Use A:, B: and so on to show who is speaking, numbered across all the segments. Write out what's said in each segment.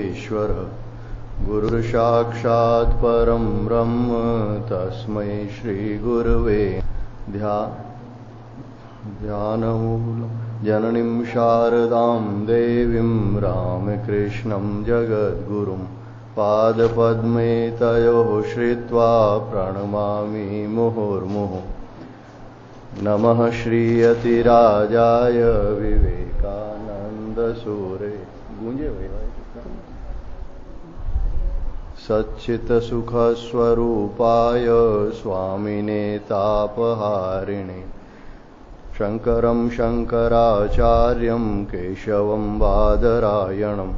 A: महेश्वर गुरुर्साक्षात् परं ब्रह्म तस्मै श्रीगुरवे ध्यानमूलं जननीं शारदां देवीं रामकृष्णं जगद्गुरुं पादपद्मे तयोः श्रित्वा प्रणमामि मुहुर्मुहुः। नमः श्रीयतिराजाय विवेकानन्दसूरे गूंजे भाई सच्चित्सुखस्वरूपाय स्वामिने तापहारिणे शङ्करं शङ्कराचार्यं केशवं बादरायणं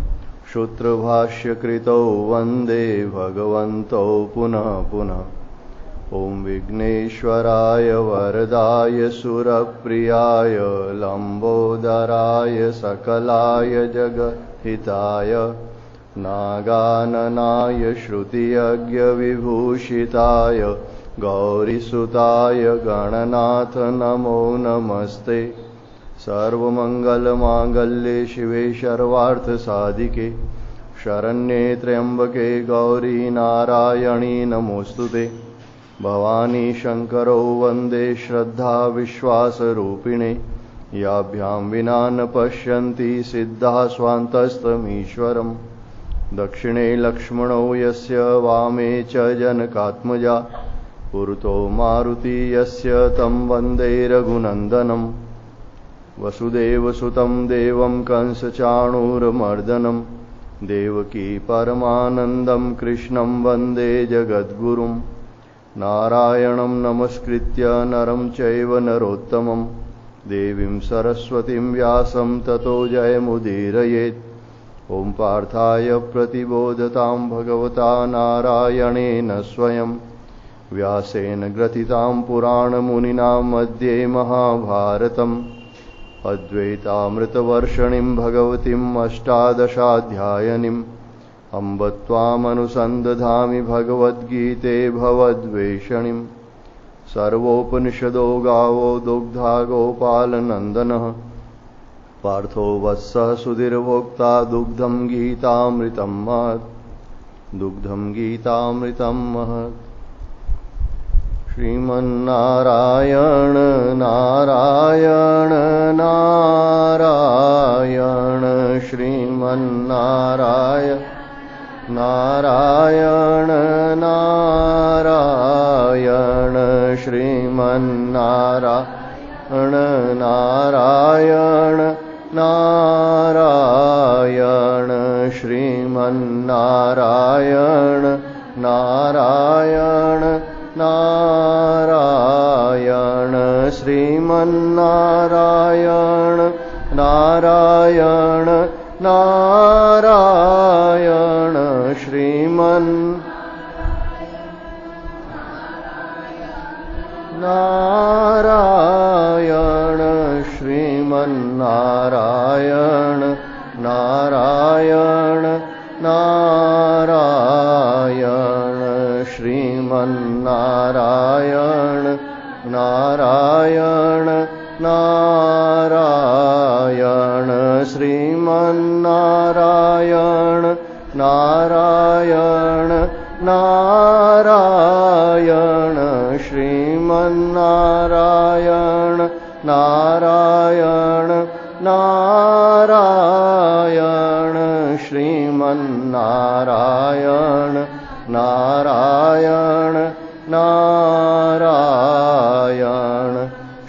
A: सूत्रभाष्यकृतौ वन्दे भगवन्तौ पुनः पुनः। ॐ विघ्नेश्वराय वरदाय सुरप्रियाय लम्बोदराय सकलाय जगद्हिताय नागाननाय श्रुतियज्ञविभूषिताय गौरीसुताय गणनाथ नमो नमस्ते। सर्वमङ्गलमाङ्गल्ये शिवे सर्वार्थसाधिके शरण्ये त्र्यम्बके गौरी नारायणी नमोऽस्तुते। भवानी शङ्करौ वन्दे श्रद्धा विश्वासरूपिणे याभ्यां विना न पश्यन्ति सिद्धाः स्वान्तस्तमीश्वरम्। दक्षिणे लक्ष्मणौ यस्य वामे च जनकात्मजा पुरतो मारुति यस्य तं वन्दे रघुनन्दनं। वसुदेवसुतं देवं कंसचाणूरमर्दनं देवकी परमानन्दं कृष्णं वन्दे जगद्गुरुं। नारायणं नमस्कृत्य नरं चैव नरोत्तमं देवीं सरस्वतीं व्यासं ततो जयमुदीरयेत्। ॐ पार्थाय प्रतिबोधतां भगवता नारायणेन स्वयं व्यासेन ग्रथितां पुराणमुनिना मध्ये महाभारतम् अद्वैतामृतवर्षिणीं भगवतीम् अष्टादशाध्यायिनीम् अम्ब त्वामनुसन्दधामि भगवद्गीते भवद्वेषणीम्। सर्वोपनिषदो गावो दुग्धा गोपालनन्दनः पार्थो वत्सः सुधीर्भोक्ता दुग्धं गीतामृतं महत् दुग्धं गीतामृतं महत्। श्रीमन्नारायण नारायण नारायण श्रीमन्नारायण नारायण नारायण श्रीमन्नारायण नारायण नारायण श्रीमन्नारायण नारायण नारायण श्रीमन्नारायण नारायण नारायण नारायण श्रीमन्नारायण नारायण नारायण श्रीमन्नारायण नारायण नारायण श्रीमन्नारायण नारायण नारायण श्रीमन्नारायण नारायण नारायण श्रीमन्नारायण नारायण नारायण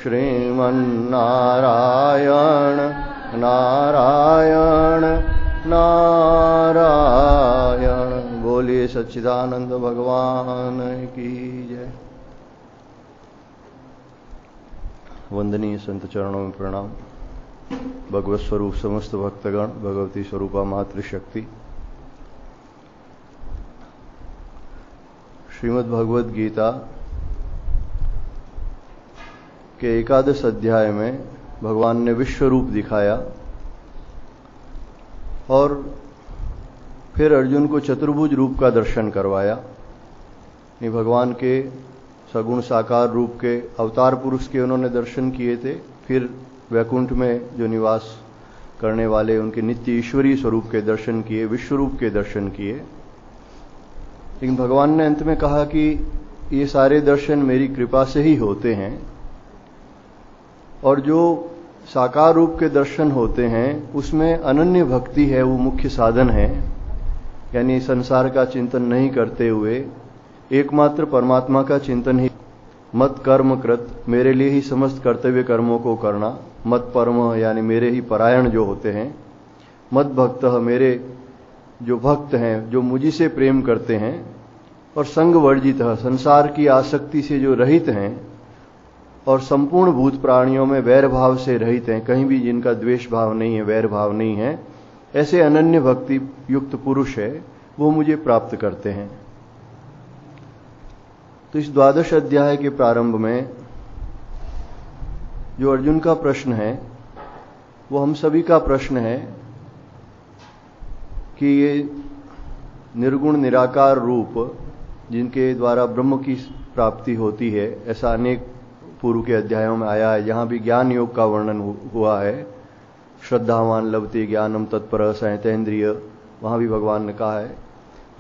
A: श्रीमन्नारायण नारायण नारायण। बोलिए सच्चिदानंद भगवान की जय। वंदनीय संत चरणों में प्रणाम। भगवत स्वरूप समस्त भक्तगण, भगवती स्वरूपा मातृशक्ति। श्रीमद् भगवद गीता के एकादश अध्याय में भगवान ने विश्व रूप दिखाया और फिर अर्जुन को चतुर्भुज रूप का दर्शन करवाया। ये भगवान के सगुण साकार रूप के अवतार पुरुष के उन्होंने दर्शन किए थे। फिर वैकुंठ में जो निवास करने वाले उनके नित्य ईश्वरीय स्वरूप के दर्शन किए, विश्वरूप के दर्शन किए। लेकिन भगवान ने अंत में कहा कि ये सारे दर्शन मेरी कृपा से ही होते हैं, और जो साकार रूप के दर्शन होते हैं उसमें अनन्य भक्ति है, वो मुख्य साधन है। यानी संसार का चिंतन नहीं करते हुए एकमात्र परमात्मा का चिंतन ही। मत कर्म कृत, मेरे लिए ही समस्त कर्तव्य कर्मों को करना। मत परम, यानी मेरे ही परायण जो होते हैं। मत भक्त, मेरे जो भक्त हैं, जो मुझी से प्रेम करते हैं। और संग वर्जित, संसार की आसक्ति से जो रहित हैं और संपूर्ण भूत प्राणियों में वैर भाव से रहित हैं, कहीं भी जिनका द्वेष भाव नहीं है, वैर भाव नहीं है, ऐसे अनन्य भक्ति युक्त पुरुष है, वो मुझे प्राप्त करते हैं। तो इस 12 अध्याय के प्रारंभ में जो अर्जुन का प्रश्न है वो हम सभी का प्रश्न है कि ये निर्गुण निराकार रूप जिनके द्वारा ब्रह्म की प्राप्ति होती है, ऐसा अनेक पूर्व के अध्यायों में आया है। जहां भी ज्ञान योग का वर्णन हुआ है, श्रद्धावान लभते ज्ञानम तत्पर संयतेन्द्रिय, वहां भी भगवान ने कहा है।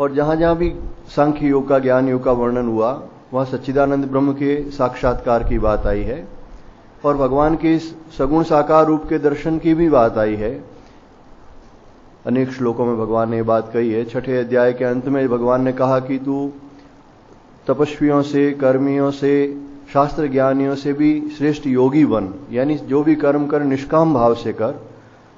A: और जहां जहां भी सांख्य योग का, ज्ञान योग का वर्णन हुआ, वहां सच्चिदानंद ब्रह्म के साक्षात्कार की बात आई है और भगवान के इस सगुण साकार रूप के दर्शन की भी बात आई है। अनेक श्लोकों में भगवान ने ये बात कही है। 6ठे अध्याय के अंत में भगवान ने कहा कि तू तपस्वियों से, कर्मियों से, शास्त्र ज्ञानियों से भी श्रेष्ठ योगी बन, यानी जो भी कर्म कर निष्काम भाव से कर।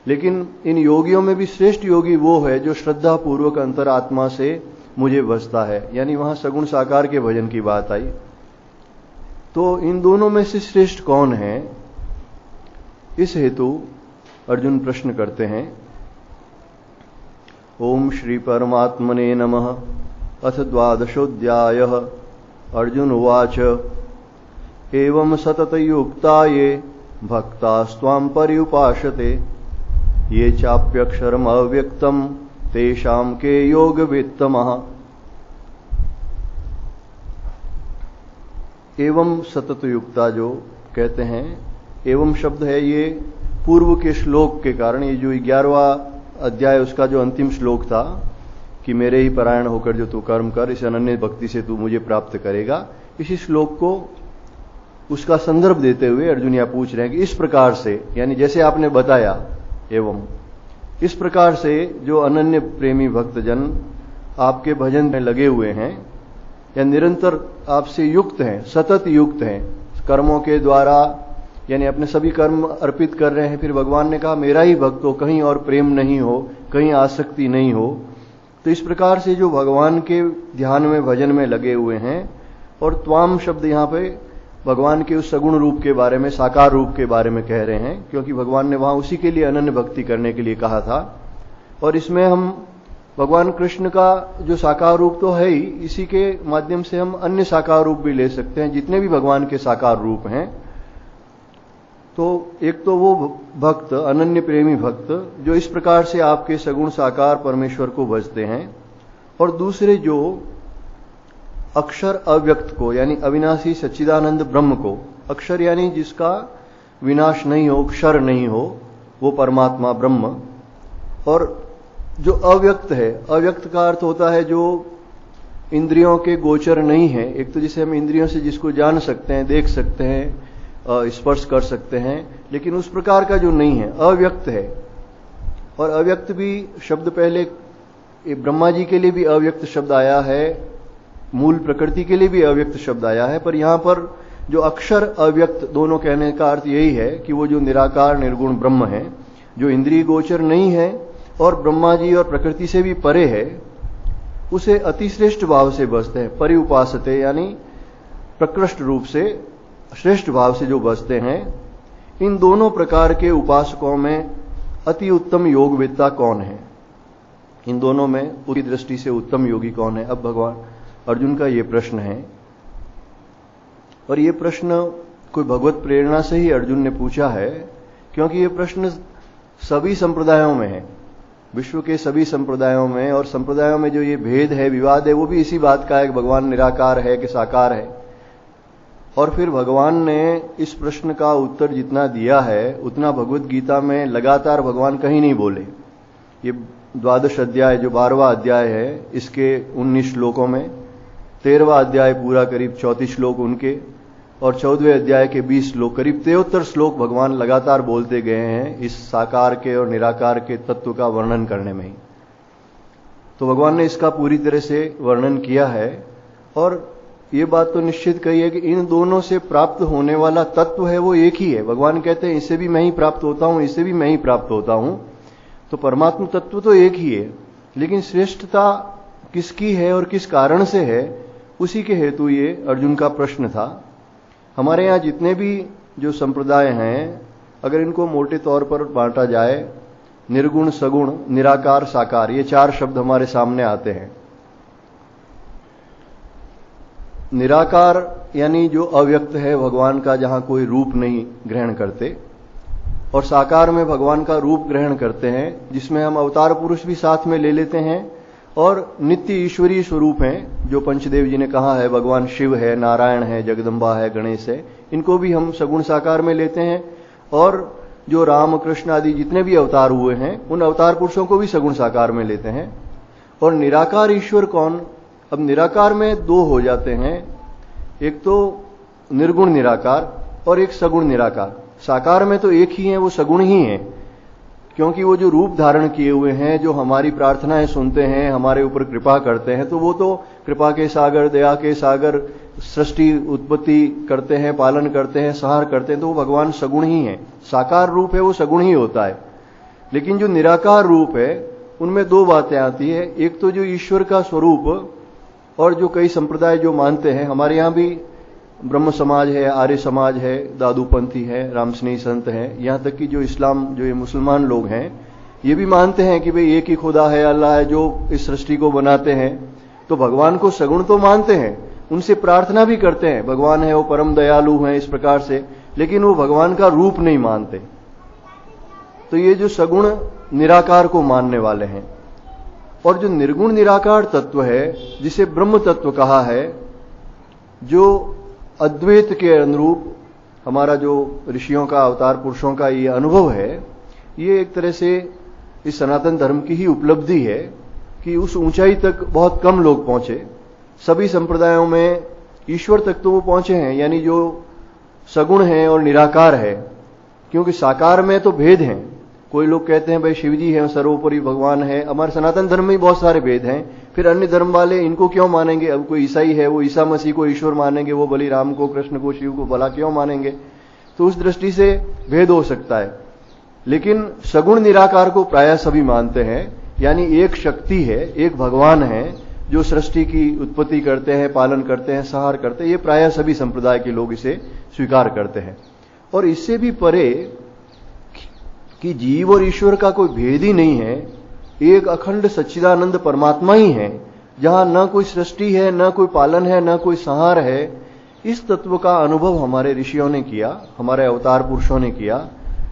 A: लेकिन इन योगियों में भी श्रेष्ठ योगी वो है जो श्रद्धा पूर्वक अंतरात्मा से मुझे भजता है। यानी वहां सगुण साकार के भजन की बात आई। तो इन दोनों में से श्रेष्ठ कौन है, इस हेतु अर्जुन प्रश्न करते हैं। ओम श्री परमात्मने नमः। अथ 12 अर्जुन उवाच एवं सततयुक्ता ये भक्तास्त्वां पर्युपासते ये चाप्यक्षरम अव्यक्तम तेषां के योगवित्तमः। एवं सततयुक्ता जो कहते हैं, एवं शब्द है ये पूर्व के श्लोक के कारण, ये जो 11वां अध्याय उसका जो अंतिम श्लोक था कि मेरे ही परायण होकर जो तू कर्म कर, इस अनन्य भक्ति से तू मुझे प्राप्त करेगा, इसी श्लोक को उसका संदर्भ देते हुए अर्जुन यह पूछ रहे हैं कि इस प्रकार से, यानी जैसे आपने बताया, एवं इस प्रकार से जो अनन्य प्रेमी भक्तजन आपके भजन में लगे हुए हैं या निरंतर आपसे युक्त हैं, सतत युक्त हैं कर्मों के द्वारा, यानी अपने सभी कर्म अर्पित कर रहे हैं। फिर भगवान ने कहा मेरा ही भक्त हो, कहीं और प्रेम नहीं हो, कहीं आसक्ति नहीं हो। तो इस प्रकार से जो भगवान के ध्यान में, भजन में लगे हुए हैं, और त्वाम शब्द यहां पे भगवान के उस सगुण रूप के बारे में, साकार रूप के बारे में कह रहे हैं, क्योंकि भगवान ने वहां उसी के लिए अनन्य भक्ति करने के लिए कहा था। और इसमें हम भगवान कृष्ण का जो साकार रूप तो है ही, इसी के माध्यम से हम अन्य साकार रूप भी ले सकते हैं, जितने भी भगवान के साकार रूप हैं। तो एक तो वो भक्त, अनन्य प्रेमी भक्त जो इस प्रकार से आपके सगुण साकार परमेश्वर को भजते हैं, और दूसरे जो अक्षर अव्यक्त को, यानी अविनाशी सच्चिदानंद ब्रह्म को, अक्षर यानी जिसका विनाश नहीं हो, क्षर नहीं हो, वो परमात्मा ब्रह्म, और जो अव्यक्त है, अव्यक्त का अर्थ होता है जो इंद्रियों के गोचर नहीं है। एक तो जिसे हम इंद्रियों से जिसको जान सकते हैं, देख सकते हैं, स्पर्श कर सकते हैं, लेकिन उस प्रकार का जो नहीं है, अव्यक्त है। और अव्यक्त भी शब्द पहले ब्रह्मा जी के लिए भी अव्यक्त शब्द आया है, मूल प्रकृति के लिए भी अव्यक्त शब्द आया है, पर यहां पर जो अक्षर अव्यक्त दोनों कहने का अर्थ यही है कि वो जो निराकार निर्गुण ब्रह्म है, जो इंद्रिय गोचर नहीं है और ब्रह्मा जी और प्रकृति से भी परे है, उसे अतिश्रेष्ठ भाव से बसते हैं। परिउपासते यानी प्रकृष्ट रूप से, श्रेष्ठ भाव से जो बसते हैं। इन दोनों प्रकार के उपासकों में अति उत्तम योगवेत्ता कौन है, इन दोनों में पूरी दृष्टि से उत्तम योगी कौन है? अब भगवान अर्जुन का ये प्रश्न है, और ये प्रश्न कोई भगवत प्रेरणा से ही अर्जुन ने पूछा है, क्योंकि ये प्रश्न सभी संप्रदायों में है, विश्व के सभी संप्रदायों में। और संप्रदायों में जो ये भेद है, विवाद है, वो भी इसी बात का है कि भगवान निराकार है कि साकार है। और फिर भगवान ने इस प्रश्न का उत्तर जितना दिया है उतना भगवत गीता में लगातार भगवान कहीं नहीं बोले। ये 12 अध्याय जो 12वां अध्याय है इसके 19 श्लोकों में, 13वां अध्याय पूरा करीब 34 श्लोक उनके, और 14वें अध्याय के 20 श्लोक, करीब 73 श्लोक भगवान लगातार बोलते गए हैं इस साकार के और निराकार के तत्व का वर्णन करने में ही। तो भगवान ने इसका पूरी तरह से वर्णन किया है और ये बात तो निश्चित कही है कि इन दोनों से प्राप्त होने वाला तत्व है वो एक ही है। भगवान कहते हैं इससे भी मैं ही प्राप्त होता हूं, इससे भी मैं ही प्राप्त होता हूं। तो परमात्मा तत्व तो एक ही है, लेकिन श्रेष्ठता किसकी है और किस कारण से है, उसी के हेतु ये अर्जुन का प्रश्न था। हमारे यहाँ जितने भी जो संप्रदाय हैं, अगर इनको मोटे तौर पर बांटा जाए, निर्गुण, सगुण, निराकार, साकार, ये 4 शब्द हमारे सामने आते हैं। निराकार यानी जो अव्यक्त है भगवान का, जहां कोई रूप नहीं ग्रहण करते, और साकार में भगवान का रूप ग्रहण करते हैं, जिसमें हम अवतार पुरुष भी साथ में ले लेते हैं, और नित्य ईश्वरीय स्वरूप हैं जो पंचदेव जी ने कहा है, भगवान शिव है, नारायण है, जगदम्बा है, गणेश है, इनको भी हम सगुण साकार में लेते हैं। और जो राम कृष्ण आदि जितने भी अवतार हुए हैं उन अवतार पुरुषों को भी सगुण साकार में लेते हैं। और निराकार ईश्वर कौन? अब निराकार में 2 हो जाते हैं, एक तो निर्गुण निराकार और एक सगुण निराकार। साकार में तो एक ही है, वो सगुण ही है, क्योंकि वो जो रूप धारण किए हुए हैं, जो हमारी प्रार्थनाएं सुनते हैं, हमारे ऊपर कृपा करते हैं, तो वो तो कृपा के सागर, दया के सागर, सृष्टि उत्पत्ति करते हैं, पालन करते हैं, संहार करते हैं, तो वो भगवान सगुण ही है। साकार रूप है वो सगुण ही होता है। लेकिन जो निराकार रूप है उनमें 2 बातें आती है, एक तो जो ईश्वर का स्वरूप, और जो कई संप्रदाय जो मानते हैं, हमारे यहाँ भी ब्रह्म समाज है, आर्य समाज है, दादूपंथी है, रामस्नेही संत है, यहाँ तक कि जो इस्लाम, जो ये मुसलमान लोग हैं, ये भी मानते हैं कि भाई एक ही खुदा है, अल्लाह है जो इस सृष्टि को बनाते हैं। तो भगवान को सगुण तो मानते हैं, उनसे प्रार्थना भी करते हैं, भगवान है वो परम दयालु हैं इस प्रकार से, लेकिन वो भगवान का रूप नहीं मानते। तो ये जो सगुण निराकार को मानने वाले हैं, और जो निर्गुण निराकार तत्व है जिसे ब्रह्म तत्व कहा है, जो अद्वैत के अनुरूप हमारा जो ऋषियों का, अवतार पुरुषों का ये अनुभव है, ये एक तरह से इस सनातन धर्म की ही उपलब्धि है कि उस ऊंचाई तक बहुत कम लोग पहुंचे। सभी संप्रदायों में ईश्वर तक तो वो पहुंचे हैं, यानी जो सगुण है और निराकार है, क्योंकि साकार में तो भेद हैं। कोई लोग कहते हैं भाई शिवजी है, सर्वोपरि भगवान है। हमारे सनातन धर्म में बहुत सारे भेद हैं, फिर अन्य धर्म वाले इनको क्यों मानेंगे? अब कोई ईसाई है, वो ईसा मसीह को ईश्वर मानेंगे, वो बलि राम को, कृष्ण को, शिव को भला क्यों मानेंगे? तो उस दृष्टि से भेद हो सकता है, लेकिन सगुण निराकार को प्रायः सभी मानते हैं। यानी एक शक्ति है, एक भगवान है जो सृष्टि की उत्पत्ति करते हैं, पालन करते हैं, संहार करते हैं। ये प्रायः सभी संप्रदाय के लोग इसे स्वीकार करते हैं। और इससे भी परे कि जीव और ईश्वर का कोई भेद ही नहीं है, एक अखंड सच्चिदानंद परमात्मा ही है, जहां न कोई सृष्टि है, न कोई पालन है, न कोई संहार है। इस तत्व का अनुभव हमारे ऋषियों ने किया, हमारे अवतार पुरुषों ने किया।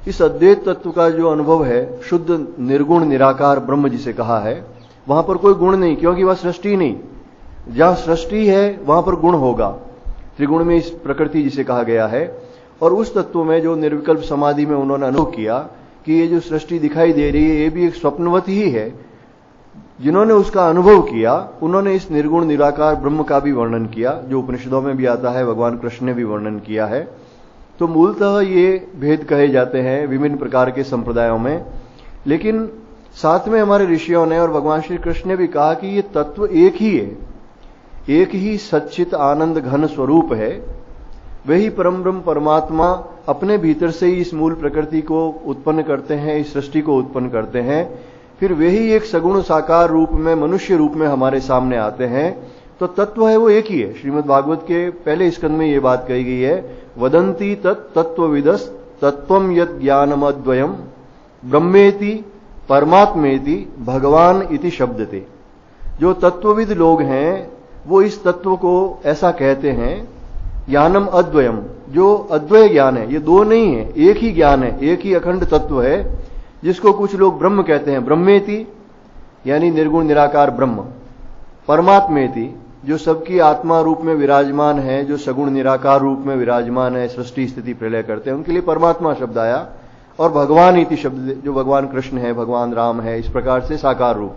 A: इस अद्वैत तत्व का जो अनुभव है, शुद्ध निर्गुण निराकार ब्रह्म जिसे कहा है, वहां पर कोई गुण नहीं, क्योंकि वह सृष्टि नहीं। जहां सृष्टि है वहां पर गुण होगा। त्रिगुण में इस प्रकृति जिसे कहा गया है। और उस तत्व में जो निर्विकल्प समाधि में उन्होंने अनुभव किया कि ये जो सृष्टि दिखाई दे रही है ये भी एक स्वप्नवत ही है, जिन्होंने उसका अनुभव किया उन्होंने इस निर्गुण निराकार ब्रह्म का भी वर्णन किया, जो उपनिषदों में भी आता है, भगवान कृष्ण ने भी वर्णन किया है। तो मूलतः ये भेद कहे जाते हैं विभिन्न प्रकार के संप्रदायों में, लेकिन साथ में हमारे ऋषियों ने और भगवान श्री कृष्ण ने भी कहा कि ये तत्व एक ही है, एक ही सच्चित आनंद घन स्वरूप है। वही परम ब्रह्म परमात्मा अपने भीतर से ही इस मूल प्रकृति को उत्पन्न करते हैं, इस सृष्टि को उत्पन्न करते हैं, फिर वही एक सगुण साकार रूप में, मनुष्य रूप में हमारे सामने आते हैं। तो तत्व है वो एक ही है। श्रीमद् भागवत के पहले स्कंद में ये बात कही गई है, वदंती तत्त्वविदस् तत्वम यत् ज्ञानमद्वयम् ब्रह्मेति परमात्मेति भगवान इति शब्दते। जो तत्वविद लोग हैं वो इस तत्व को ऐसा कहते हैं, ज्ञानम अद्वयम, जो अद्वय ज्ञान है, ये दो नहीं है, एक ही ज्ञान है, एक ही अखंड तत्व है, जिसको कुछ लोग ब्रह्म कहते हैं। ब्रह्मेति यानी निर्गुण निराकार ब्रह्म, परमात्मेति जो सबकी आत्मा रूप में विराजमान है, जो सगुण निराकार रूप में विराजमान है, सृष्टि स्थिति प्रलय करते हैं, उनके लिए परमात्मा शब्द आया। और भगवान इति शब्द, जो भगवान कृष्ण है, भगवान राम है, इस प्रकार से साकार रूप।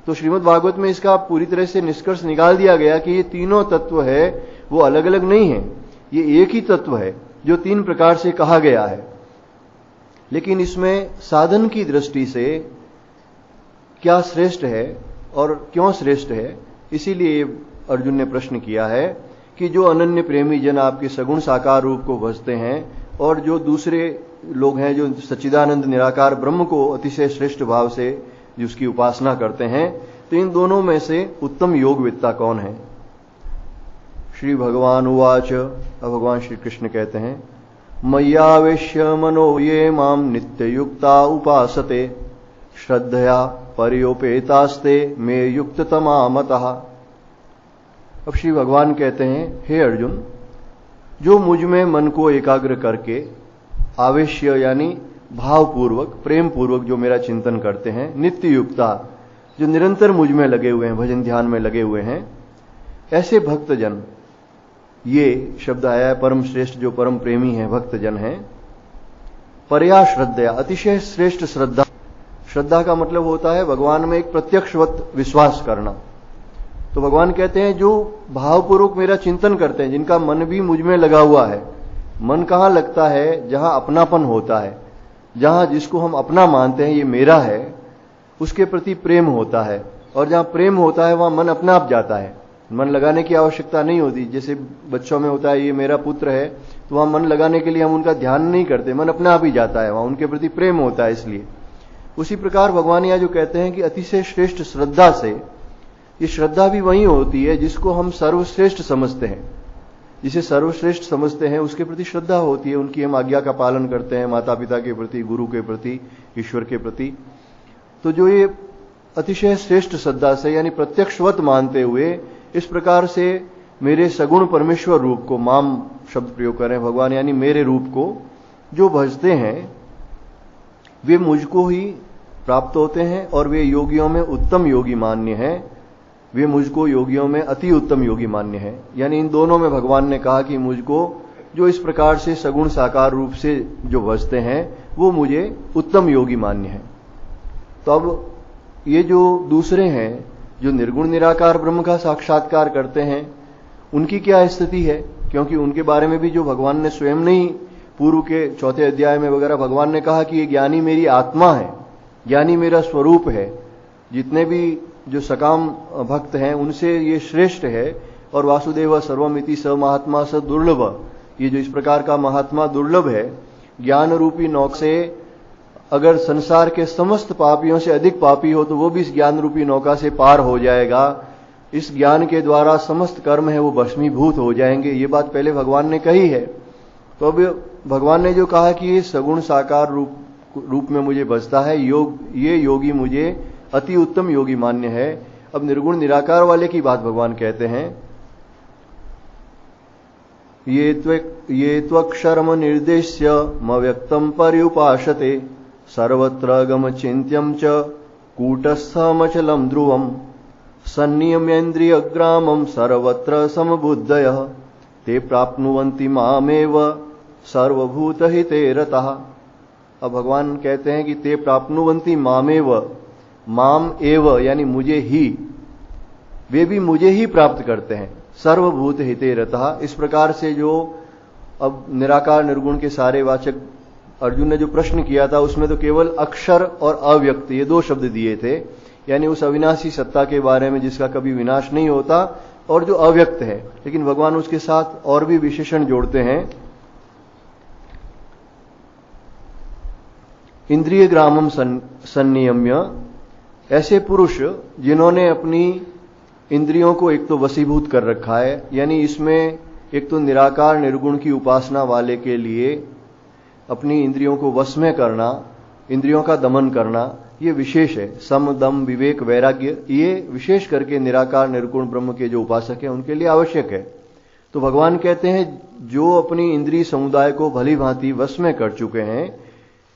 A: तो श्रीमद् भागवत में इसका पूरी तरह से निष्कर्ष निकाल दिया गया कि ये तीनों तत्व है वो अलग अलग नहीं है, ये एक ही तत्व है जो तीन प्रकार से कहा गया है। लेकिन इसमें साधन की दृष्टि से क्या श्रेष्ठ है और क्यों श्रेष्ठ है, इसीलिए अर्जुन ने प्रश्न किया है कि जो अनन्य प्रेमी जन आपके सगुण साकार रूप को भजते हैं और जो दूसरे लोग हैं जो सच्चिदानंद निराकार ब्रह्म को अतिशय श्रेष्ठ भाव से जिसकी उपासना करते हैं, तो इन दोनों में से उत्तम योगविद्ता कौन है। श्री भगवान उवाच, अब भगवान श्री कृष्ण कहते हैं, मय्यावेश्य मनो ये माम नित्ययुक्ता उपासते श्रद्धया पर्योपेतास्ते मे युक्ततमा मतः। अब श्री भगवान कहते हैं, हे अर्जुन, जो मुझ में मन को एकाग्र करके आवेश्य यानी भावपूर्वक प्रेम पूर्वक जो मेरा चिंतन करते हैं, नित्य युक्ता जो निरंतर मुझ में लगे हुए हैं, भजन ध्यान में लगे हुए हैं, ऐसे भक्तजन, ये शब्द आया है परम श्रेष्ठ जो परम प्रेमी है भक्तजन है। परया श्रद्धया, अतिशय श्रेष्ठ श्रद्धा। श्रद्धा का मतलब होता है भगवान में एक प्रत्यक्षवत विश्वास करना। तो भगवान कहते हैं जो भावपूर्वक मेरा चिंतन करते हैं, जिनका मन भी मुझ में लगा हुआ है। मन कहाँ लगता है? जहां अपनापन होता है, जहां जिसको हम अपना मानते हैं ये मेरा है, उसके प्रति प्रेम होता है। और जहां प्रेम होता है वहां मन अपने आप जाता है, मन लगाने की आवश्यकता नहीं होती। जैसे बच्चों में होता है ये मेरा पुत्र है, तो वहां मन लगाने के लिए हम उनका ध्यान नहीं करते, मन अपने आप ही जाता है, वहां उनके प्रति प्रेम होता है इसलिए। उसी प्रकार भगवान यहाँ जो कहते हैं कि अतिशय श्रेष्ठ श्रद्धा से, ये श्रद्धा भी वही होती है जिसको हम सर्वश्रेष्ठ समझते हैं। जिसे सर्वश्रेष्ठ समझते हैं उसके प्रति श्रद्धा होती है, उनकी हम आज्ञा का पालन करते हैं, माता पिता के प्रति, गुरु के प्रति, ईश्वर के प्रति। तो जो ये अतिशय श्रेष्ठ श्रद्धा से यानी प्रत्यक्षवत मानते हुए इस प्रकार से मेरे सगुण परमेश्वर रूप को, माम शब्द प्रयोग करें भगवान, यानी मेरे रूप को जो भजते हैं वे मुझको ही प्राप्त होते हैं और वे योगियों में उत्तम योगी मान्य हैं। वे मुझको योगियों में अति उत्तम योगी मान्य है। यानी इन दोनों में भगवान ने कहा कि मुझको जो इस प्रकार से सगुण साकार रूप से जो भजते हैं वो मुझे उत्तम योगी मान्य है। तो अब ये जो दूसरे हैं जो निर्गुण निराकार ब्रह्म का साक्षात्कार करते हैं, उनकी क्या स्थिति है? क्योंकि उनके बारे में भी जो भगवान ने स्वयं नहीं, पूर्व के 4 अध्याय में वगैरह भगवान ने कहा कि ये ज्ञानी मेरी आत्मा है, ज्ञानी मेरा स्वरूप है। जितने भी जो सकाम भक्त हैं उनसे ये श्रेष्ठ है। और वासुदेव सर्वमिति स महात्मा स दुर्लभ, ये जो इस प्रकार का महात्मा दुर्लभ है, ज्ञान रूपी नौका से अगर संसार के समस्त पापियों से अधिक पापी हो तो वो भी इस ज्ञान रूपी नौका से पार हो जाएगा। इस ज्ञान के द्वारा समस्त कर्म है वो भस्मीभूत हो जाएंगे। ये बात पहले भगवान ने कही है। तो अब भगवान ने जो कहा कि ये सगुण साकार रूप में मुझे बसता है, ये योगी मुझे अति उत्तम योगी मान्य है। अब निर्गुण निराकार वाले की बात भगवान कहते हैं, ये त्वक्षरम निर्देश्य मव्यक्तम पर्युपासते सर्वत्र गम चिंत्यम च कूटस्थमचलम ध्रुवम सन्नियमेन्द्रियग्रामम सर्वत्र समबुद्धयः ते प्राप्नुवन्ति मामेव सर्वभूतहिते रतः। अब भगवान कहते हैं कि ते प्राप्नुवन्ति मामेव, माम एव यानी मुझे ही, वे भी मुझे ही प्राप्त करते हैं। सर्वभूत हिते रतः, इस प्रकार से जो अब निराकार निर्गुण के सारे वाचक अर्जुन ने जो प्रश्न किया था उसमें तो केवल अक्षर और अव्यक्त ये 2 शब्द दिए थे, यानी उस अविनाशी सत्ता के बारे में जिसका कभी विनाश नहीं होता और जो अव्यक्त है। लेकिन भगवान उसके साथ और भी विशेषण जोड़ते हैं, इंद्रिय ग्रामम संनियम्य, ऐसे पुरुष जिन्होंने अपनी इंद्रियों को एक तो वशीभूत कर रखा है, यानी इसमें एक तो निराकार निर्गुण की उपासना वाले के लिए अपनी इंद्रियों को वश में करना, इंद्रियों का दमन करना, ये विशेष है। सम दम विवेक वैराग्य, ये विशेष करके निराकार निर्गुण ब्रह्म के जो उपासक हैं उनके लिए आवश्यक है। तो भगवान कहते हैं जो अपनी इंद्रिय समुदाय को भली भांति वश में कर चुके हैं,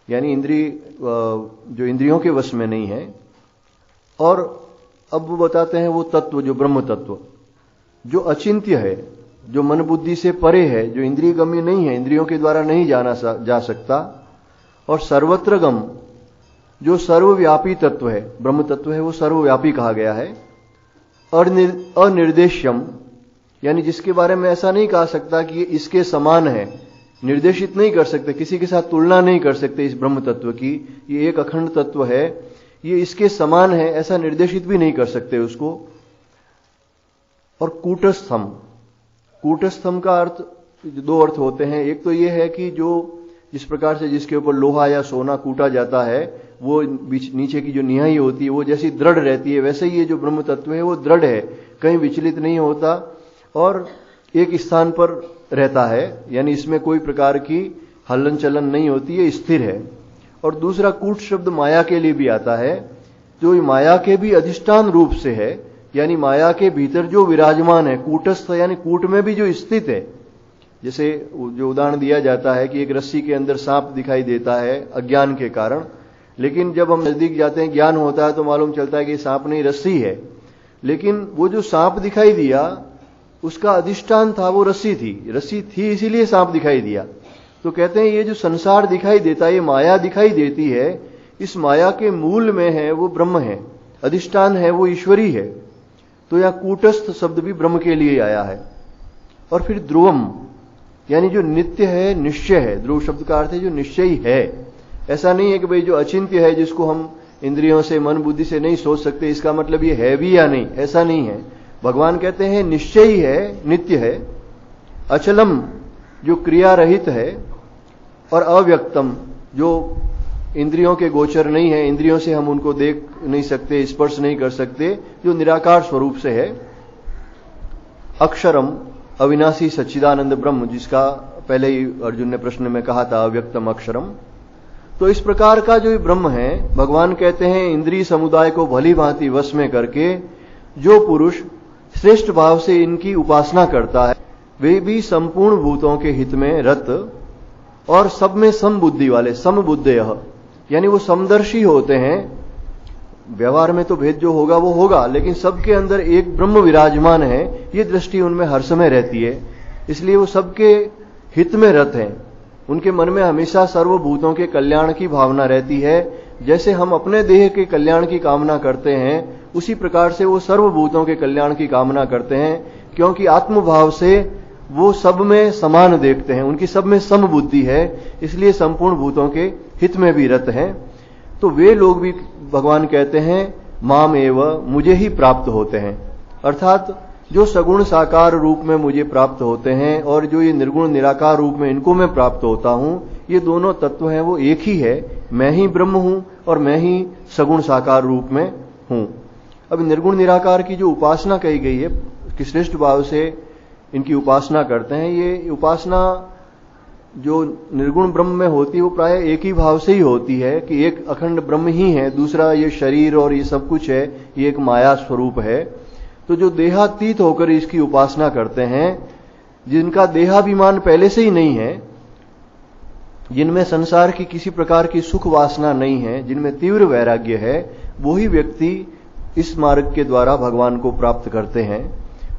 A: यानी जो इंद्रियों के वश में नहीं है, और अब वो बताते हैं वो तत्व जो ब्रह्म तत्व, जो अचिंत्य है, जो मन बुद्धि से परे है, जो इंद्रिय गम्य नहीं है, इंद्रियों के द्वारा नहीं जाना जा सकता, और सर्वत्र गम, जो सर्वव्यापी तत्व है, ब्रह्म तत्व है, वो सर्वव्यापी कहा गया है। अनिर्देश्यम, यानी जिसके बारे में ऐसा नहीं कहा सकता कि ये इसके समान है, निर्देशित नहीं कर सकते, किसी के साथ तुलना नहीं कर सकते इस ब्रह्म तत्व की, ये एक अखंड तत्व है, ये इसके समान है, ऐसा निर्देशित भी नहीं कर सकते उसको। और कूटस्थम, कूटस्थम का अर्थ, दो अर्थ होते हैं। एक तो ये है कि जो जिस प्रकार से जिसके ऊपर लोहा या सोना कूटा जाता है, वो नीचे की जो निहाई होती है वो जैसी दृढ़ रहती है, वैसे ही ये जो ब्रह्म तत्व है वो दृढ़ है, कहीं विचलित नहीं होता और एक स्थान पर रहता है, यानी इसमें कोई प्रकार की हलन चलन नहीं होती है, स्थिर है। और दूसरा कूट शब्द माया के लिए भी आता है, जो माया के भी अधिष्ठान रूप से है, यानी माया के भीतर जो विराजमान है, कूटस्थ यानी कूट में भी जो स्थित है। जैसे जो उदाहरण दिया जाता है कि एक रस्सी के अंदर सांप दिखाई देता है अज्ञान के कारण, लेकिन जब हम नजदीक जाते हैं, ज्ञान होता है, तो मालूम चलता है कि सांप नहीं रस्सी है। लेकिन वो जो सांप दिखाई दिया उसका अधिष्ठान था, वो रस्सी थी, रस्सी थी इसीलिए सांप दिखाई दिया। तो कहते हैं ये जो संसार दिखाई देता है, ये माया दिखाई देती है, इस माया के मूल में है वो ब्रह्म है, अधिष्ठान है वो ईश्वरी है। तो यह कूटस्थ शब्द भी ब्रह्म के लिए आया है। और फिर ध्रुवम, यानी जो नित्य है, निश्चय है। ध्रुव शब्द का अर्थ है जो निश्चयी है। ऐसा नहीं है कि भाई जो अचिंत्य है, जिसको हम इंद्रियों से मन बुद्धि से नहीं सोच सकते, इसका मतलब ये है भी या नहीं, ऐसा नहीं है। भगवान कहते हैं निश्चयी है, नित्य है। अचलम, जो क्रिया रहित है। और अव्यक्तम, जो इंद्रियों के गोचर नहीं है, इंद्रियों से हम उनको देख नहीं सकते, स्पर्श नहीं कर सकते, जो निराकार स्वरूप से है। अक्षरम, अविनाशी सच्चिदानंद ब्रह्म, जिसका पहले ही अर्जुन ने प्रश्न में कहा था, अव्यक्तम अक्षरम। तो इस प्रकार का जो ब्रह्म है, भगवान कहते हैं इंद्रिय समुदाय को भली भांति वश में करके जो पुरुष श्रेष्ठ भाव से इनकी उपासना करता है, वे भी संपूर्ण भूतों के हित में रत और सब में समबुद्धि वाले, समबुद्धयः, यानी वो समदर्शी होते हैं। व्यवहार में तो भेद जो होगा वो होगा, लेकिन सबके अंदर एक ब्रह्म विराजमान है, ये दृष्टि उनमें हर समय रहती है। इसलिए वो सबके हित में रत हैं। उनके मन में हमेशा सर्वभूतों के कल्याण की भावना रहती है। जैसे हम अपने देह के कल्याण की कामना करते हैं, उसी प्रकार से वो सर्वभूतों के कल्याण की कामना करते हैं, क्योंकि आत्मभाव से वो सब में समान देखते हैं, उनकी सब में समबुद्धि है, इसलिए संपूर्ण भूतों के हित में भी रत हैं। तो वे लोग भी भगवान कहते हैं माम एव, मुझे ही प्राप्त होते हैं। अर्थात जो सगुण साकार रूप में मुझे प्राप्त होते हैं और जो ये निर्गुण निराकार रूप में इनको मैं प्राप्त होता हूं, ये दोनों तत्व हैं वो एक ही है। मैं ही ब्रह्म हूं और मैं ही सगुण साकार रूप में हूं। अब निर्गुण निराकार की जो उपासना कही गई है कि श्रेष्ठ भाव से इनकी उपासना करते हैं, ये उपासना जो निर्गुण ब्रह्म में होती है वो प्राय एक ही भाव से ही होती है कि एक अखंड ब्रह्म ही है, दूसरा ये शरीर और ये सब कुछ है, ये एक माया स्वरूप है। तो जो देहातीत होकर इसकी उपासना करते हैं, जिनका देहाभिमान पहले से ही नहीं है, जिनमें संसार की किसी प्रकार की सुख वासना नहीं है, जिनमें तीव्र वैराग्य है, वही व्यक्ति इस मार्ग के द्वारा भगवान को प्राप्त करते हैं।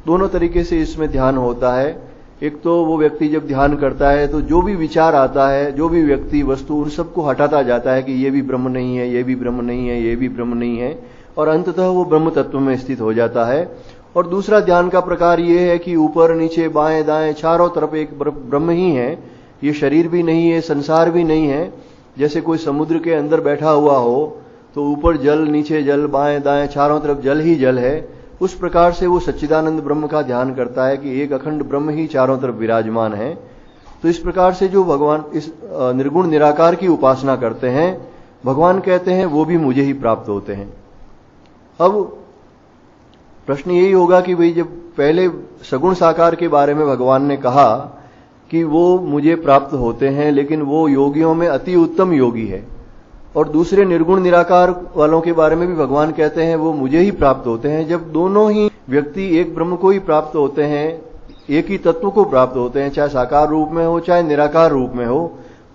A: दोनों तरीके से इसमें ध्यान होता है। एक तो वो व्यक्ति जब ध्यान करता है तो जो भी विचार आता है, जो भी व्यक्ति वस्तु, उन सबको हटाता जाता है कि ये भी ब्रह्म नहीं है, ये भी ब्रह्म नहीं है, ये भी ब्रह्म नहीं है, और अंततः वो ब्रह्म तत्व में स्थित हो जाता है। और दूसरा ध्यान का प्रकार ये है कि ऊपर नीचे बाएं दाएं चारों तरफ एक ब्रह्म ही है, ये शरीर भी नहीं है, संसार भी नहीं है। जैसे कोई समुद्र के अंदर बैठा हुआ हो तो ऊपर जल, नीचे जल, बाएं दाएं चारों तरफ जल ही जल है, उस प्रकार से वो सच्चिदानंद ब्रह्म का ध्यान करता है कि एक अखंड ब्रह्म ही चारों तरफ विराजमान है। तो इस प्रकार से जो भगवान इस निर्गुण निराकार की उपासना करते हैं, भगवान कहते हैं वो भी मुझे ही प्राप्त होते हैं। अब प्रश्न यही होगा कि भाई जब पहले सगुण साकार के बारे में भगवान ने कहा कि वो मुझे प्राप्त होते हैं, लेकिन वो योगियों में अति उत्तम योगी है, और दूसरे निर्गुण निराकार वालों के बारे में भी भगवान कहते हैं वो मुझे ही प्राप्त होते हैं। जब दोनों ही व्यक्ति एक ब्रह्म को ही प्राप्त होते हैं, एक ही तत्व को प्राप्त होते हैं, चाहे साकार रूप में हो चाहे निराकार रूप में हो,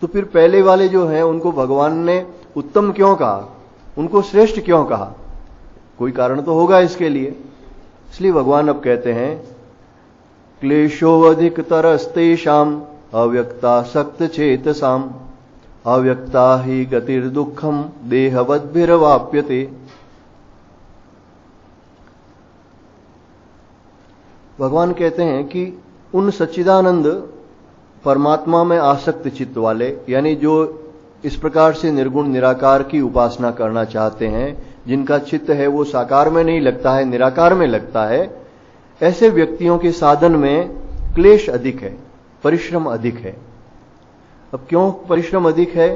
A: तो फिर पहले वाले जो हैं उनको भगवान ने उत्तम क्यों कहा, उनको श्रेष्ठ क्यों कहा? कोई कारण तो होगा इसके लिए। इसलिए भगवान अब कहते हैं क्लेशोऽधिकतरस्तेषाम् अव्यक्तासक्तचेतसाम् अव्यक्ता ही गतिर्दुःखम देहवद्भिर्वाप्यते। भगवान कहते हैं कि उन सच्चिदानंद परमात्मा में आसक्त चित्त वाले, यानी जो इस प्रकार से निर्गुण निराकार की उपासना करना चाहते हैं, जिनका चित्त है वो साकार में नहीं लगता है, निराकार में लगता है, ऐसे व्यक्तियों के साधन में क्लेश अधिक है, परिश्रम अधिक है। अब क्यों परिश्रम अधिक है?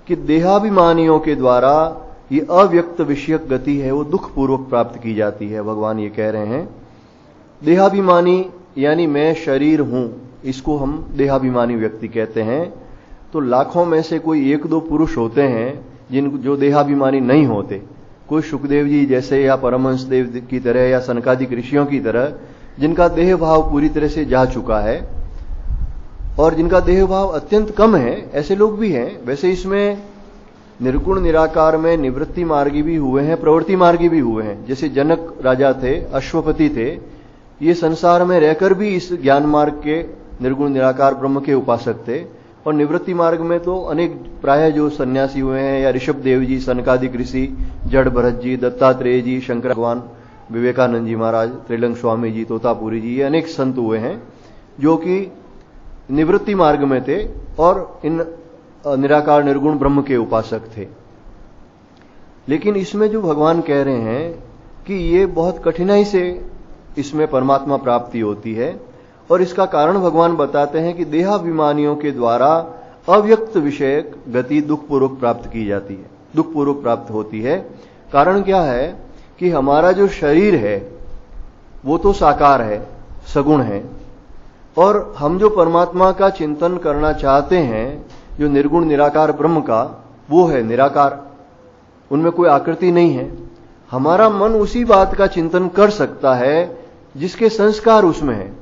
A: कि देहाभिमानियों के द्वारा ये अव्यक्त विषयक गति है वो दुख पूर्वक प्राप्त की जाती है। भगवान ये कह रहे हैं देहाभिमानी यानी मैं शरीर हूं, इसको हम देहाभिमानी व्यक्ति कहते हैं। तो लाखों में से कोई एक दो पुरुष होते हैं जो देहाभिमानी नहीं होते। कोई सुखदेव जी जैसे या परमहंस देव की तरह या सनकादिक ऋषियों की तरह जिनका देह भाव पूरी तरह से जा चुका है और जिनका देह भाव अत्यंत कम है, ऐसे लोग भी हैं। वैसे इसमें निर्गुण निराकार में निवृत्ति मार्गी भी हुए हैं, प्रवृत्ति मार्गी भी हुए हैं। जैसे जनक राजा थे, अश्वपति थे, ये संसार में रहकर भी इस ज्ञान मार्ग के निर्गुण निराकार ब्रह्म के उपासक थे। और निवृत्ति मार्ग में तो अनेक प्राय जो सन्यासी हुए हैं, या ऋषभ देव जी, सनकादिक ऋषि, जड़ भरत जी, दत्तात्रेय जी, शंकर भगवान, विवेकानंद जी महाराज, त्रिलंग स्वामी जी, तोतापुरी जी, ये अनेक संत हुए हैं जो कि निवृत्ति मार्ग में थे और इन निराकार निर्गुण ब्रह्म के उपासक थे। लेकिन इसमें जो भगवान कह रहे हैं कि ये बहुत कठिनाई से इसमें परमात्मा प्राप्ति होती है, और इसका कारण भगवान बताते हैं कि देहाभिमानियों के द्वारा अव्यक्त विषयक गति दुखपूर्वक प्राप्त की जाती है, दुखपूर्वक प्राप्त होती है। कारण क्या है कि हमारा जो शरीर है वो तो साकार है, सगुण है, और हम जो परमात्मा का चिंतन करना चाहते हैं, जो निर्गुण निराकार ब्रह्म का, वो है निराकार, उनमें कोई आकृति नहीं है। हमारा मन उसी बात का चिंतन कर सकता है जिसके संस्कार उसमें है,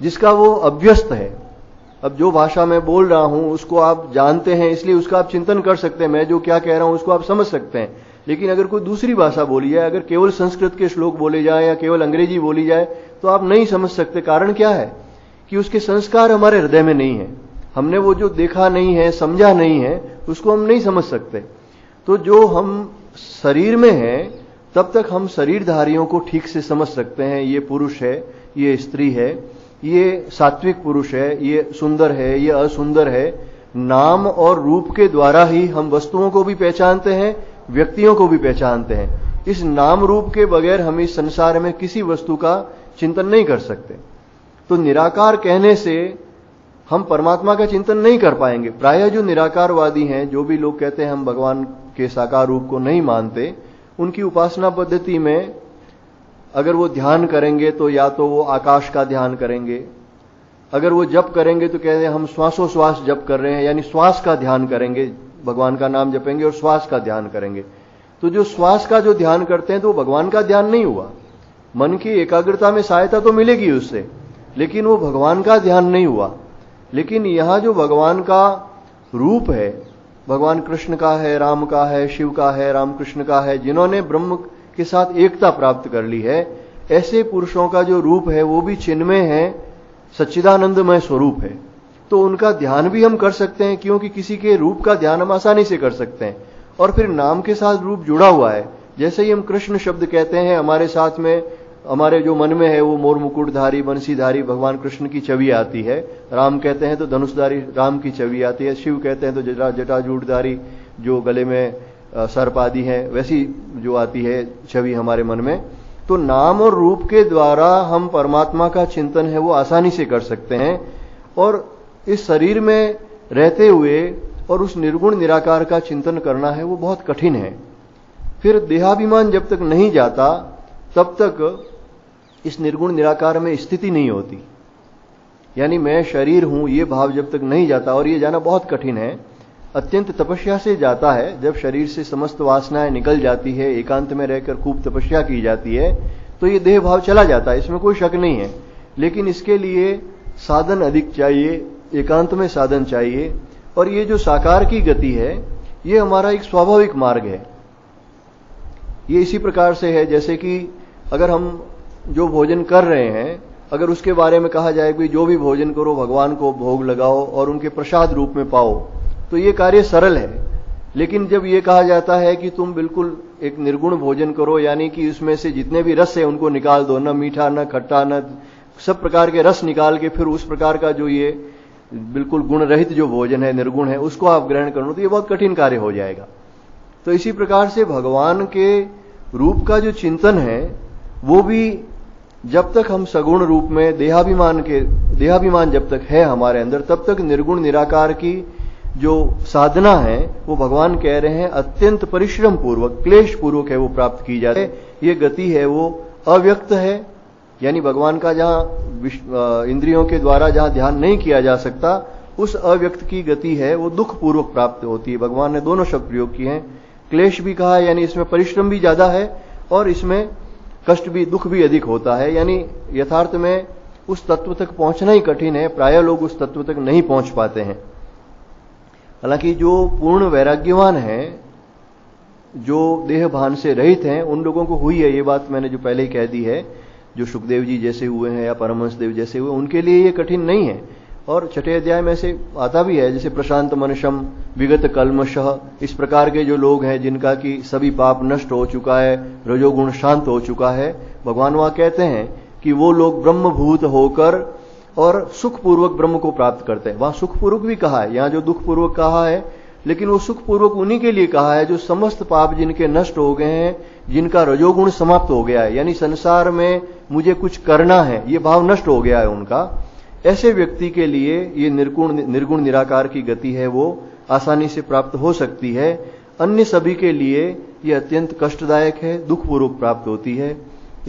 A: जिसका वो अभ्यस्त है। अब जो भाषा मैं बोल रहा हूं उसको आप जानते हैं, इसलिए उसका आप चिंतन कर सकते हैं। मैं जो क्या कह रहा हूं उसको आप समझ सकते हैं। लेकिन अगर कोई दूसरी भाषा बोली जाए, अगर केवल संस्कृत के श्लोक बोले जाए या केवल अंग्रेजी बोली जाए, तो आप नहीं समझ सकते। कारण क्या है कि उसके संस्कार हमारे हृदय में नहीं है। हमने वो जो देखा नहीं है, समझा नहीं है, उसको हम नहीं समझ सकते। तो जो हम शरीर में हैं तब तक हम शरीरधारियों को ठीक से समझ सकते हैं। ये पुरुष है, ये स्त्री है, ये सात्विक पुरुष है, ये सुंदर है, ये असुंदर है। नाम और रूप के द्वारा ही हम वस्तुओं को भी पहचानते हैं, व्यक्तियों को भी पहचानते हैं। इस नाम रूप के बगैर हम इस संसार में किसी वस्तु का चिंतन नहीं कर सकते। तो निराकार कहने से हम परमात्मा का चिंतन नहीं कर पाएंगे। प्रायः जो निराकारवादी हैं, जो भी लोग कहते हैं हम भगवान के साकार रूप को नहीं मानते, उनकी उपासना पद्धति में अगर वो ध्यान करेंगे तो या तो वो आकाश का ध्यान करेंगे, अगर वो जप करेंगे तो कहते हैं हम श्वासोश्वास जप कर रहे हैं, यानी श्वास का ध्यान करेंगे, भगवान का नाम जपेंगे और श्वास का ध्यान करेंगे। तो जो श्वास का जो ध्यान करते हैं तो वो भगवान का ध्यान नहीं हुआ। मन की एकाग्रता में सहायता तो मिलेगी उससे, लेकिन वो भगवान का ध्यान नहीं हुआ। लेकिन यहां जो भगवान का रूप है, भगवान कृष्ण का है, राम का है, शिव का है, रामकृष्ण का है, जिन्होंने ब्रह्म के साथ एकता प्राप्त कर ली है, ऐसे पुरुषों का जो रूप है वो भी चिन्मय है, सच्चिदानंदमय स्वरूप है। तो उनका ध्यान भी हम कर सकते हैं, क्योंकि किसी के रूप का ध्यान हम आसानी से कर सकते हैं। और फिर नाम के साथ रूप जुड़ा हुआ है। जैसे ही हम कृष्ण शब्द कहते हैं, हमारे साथ में, हमारे जो मन में है वो मोर मुकुटधारी, बंसीधारी भगवान कृष्ण की छवि आती है। राम कहते हैं तो धनुषधारी राम की छवि आती है। शिव कहते हैं तो जटाजूटधारी, जो गले में सर्प आदि है, वैसी जो आती है छवि हमारे मन में। तो नाम और रूप के द्वारा हम परमात्मा का चिंतन है वो आसानी से कर सकते हैं। और इस शरीर में रहते हुए और उस निर्गुण निराकार का चिंतन करना है वो बहुत कठिन है। फिर देहाभिमान जब तक नहीं जाता तब तक इस निर्गुण निराकार में स्थिति नहीं होती। यानी मैं शरीर हूं ये भाव जब तक नहीं जाता, और ये जाना बहुत कठिन है, अत्यंत तपस्या से जाता है। जब शरीर से समस्त वासनाएं निकल जाती है, एकांत में रहकर खूब तपस्या की जाती है, तो ये देह भाव चला जाता है, इसमें कोई शक नहीं है। लेकिन इसके लिए साधन अधिक चाहिए, एकांत में साधन चाहिए। और ये जो साकार की गति है ये हमारा एक स्वाभाविक मार्ग है। ये इसी प्रकार से है जैसे कि अगर हम जो भोजन कर रहे हैं, अगर उसके बारे में कहा जाए कि जो भी भोजन करो भगवान को भोग लगाओ और उनके प्रसाद रूप में पाओ, तो ये कार्य सरल है। लेकिन जब ये कहा जाता है कि तुम बिल्कुल एक निर्गुण भोजन करो, यानी कि उसमें से जितने भी रस है उनको निकाल दो, न मीठा न खट्टा न सब प्रकार के रस निकाल के फिर उस प्रकार का जो ये बिल्कुल गुण रहित जो भोजन है, निर्गुण है, उसको आप ग्रहण करो, तो ये बहुत कठिन कार्य हो जाएगा। तो इसी प्रकार से भगवान के रूप का जो चिंतन है वो भी जब तक हम सगुण रूप में देहाभिमान जब तक है हमारे अंदर, तब तक निर्गुण निराकार की जो साधना है वो भगवान कह रहे हैं अत्यंत परिश्रम पूर्वक, क्लेश पूर्वक है वो प्राप्त की जाती है। ये गति है वो अव्यक्त है, यानी भगवान का जहां इंद्रियों के द्वारा जहां ध्यान नहीं किया जा सकता, उस अव्यक्त की गति है वो दुख पूर्वक प्राप्त होती है। भगवान ने दोनों शब्द प्रयोग किए हैं, क्लेश भी कहा है, यानी इसमें परिश्रम भी ज्यादा है और इसमें कष्ट भी, दुख भी अधिक होता है। यानी यथार्थ में उस तत्व तक पहुंचना ही कठिन है, प्राय लोग उस तत्व तक नहीं पहुंच पाते हैं। हालांकि जो पूर्ण वैराग्यवान है, जो देह भान से रहित हैं, उन लोगों को हुई है, ये बात मैंने जो पहले ही कह दी है, जो सुखदेव जी जैसे हुए हैं या परमहंस देव जैसे हुए, उनके लिए ये कठिन नहीं है। और छठे अध्याय में से आता भी है, जैसे प्रशांत मनशम विगत कल्मशः, इस प्रकार के जो लोग हैं जिनका कि सभी पाप नष्ट हो चुका है, रजोगुण शांत हो चुका है, भगवान वहां कहते हैं कि वो लोग ब्रह्मभूत होकर और सुखपूर्वक ब्रह्म को प्राप्त करते हैं। वहां सुखपूर्वक भी कहा है, यहां जो दुखपूर्वक कहा है, लेकिन वो सुखपूर्वक उन्हीं के लिए कहा है जो समस्त पाप जिनके नष्ट हो गए हैं, जिनका रजोगुण समाप्त हो गया है, यानी संसार में मुझे कुछ करना है ये भाव नष्ट हो गया है उनका। ऐसे व्यक्ति के लिए ये निर्गुण निराकार की गति है वो आसानी से प्राप्त हो सकती है। अन्य सभी के लिए ये अत्यंत कष्टदायक है, दुखपूर्वक प्राप्त होती है।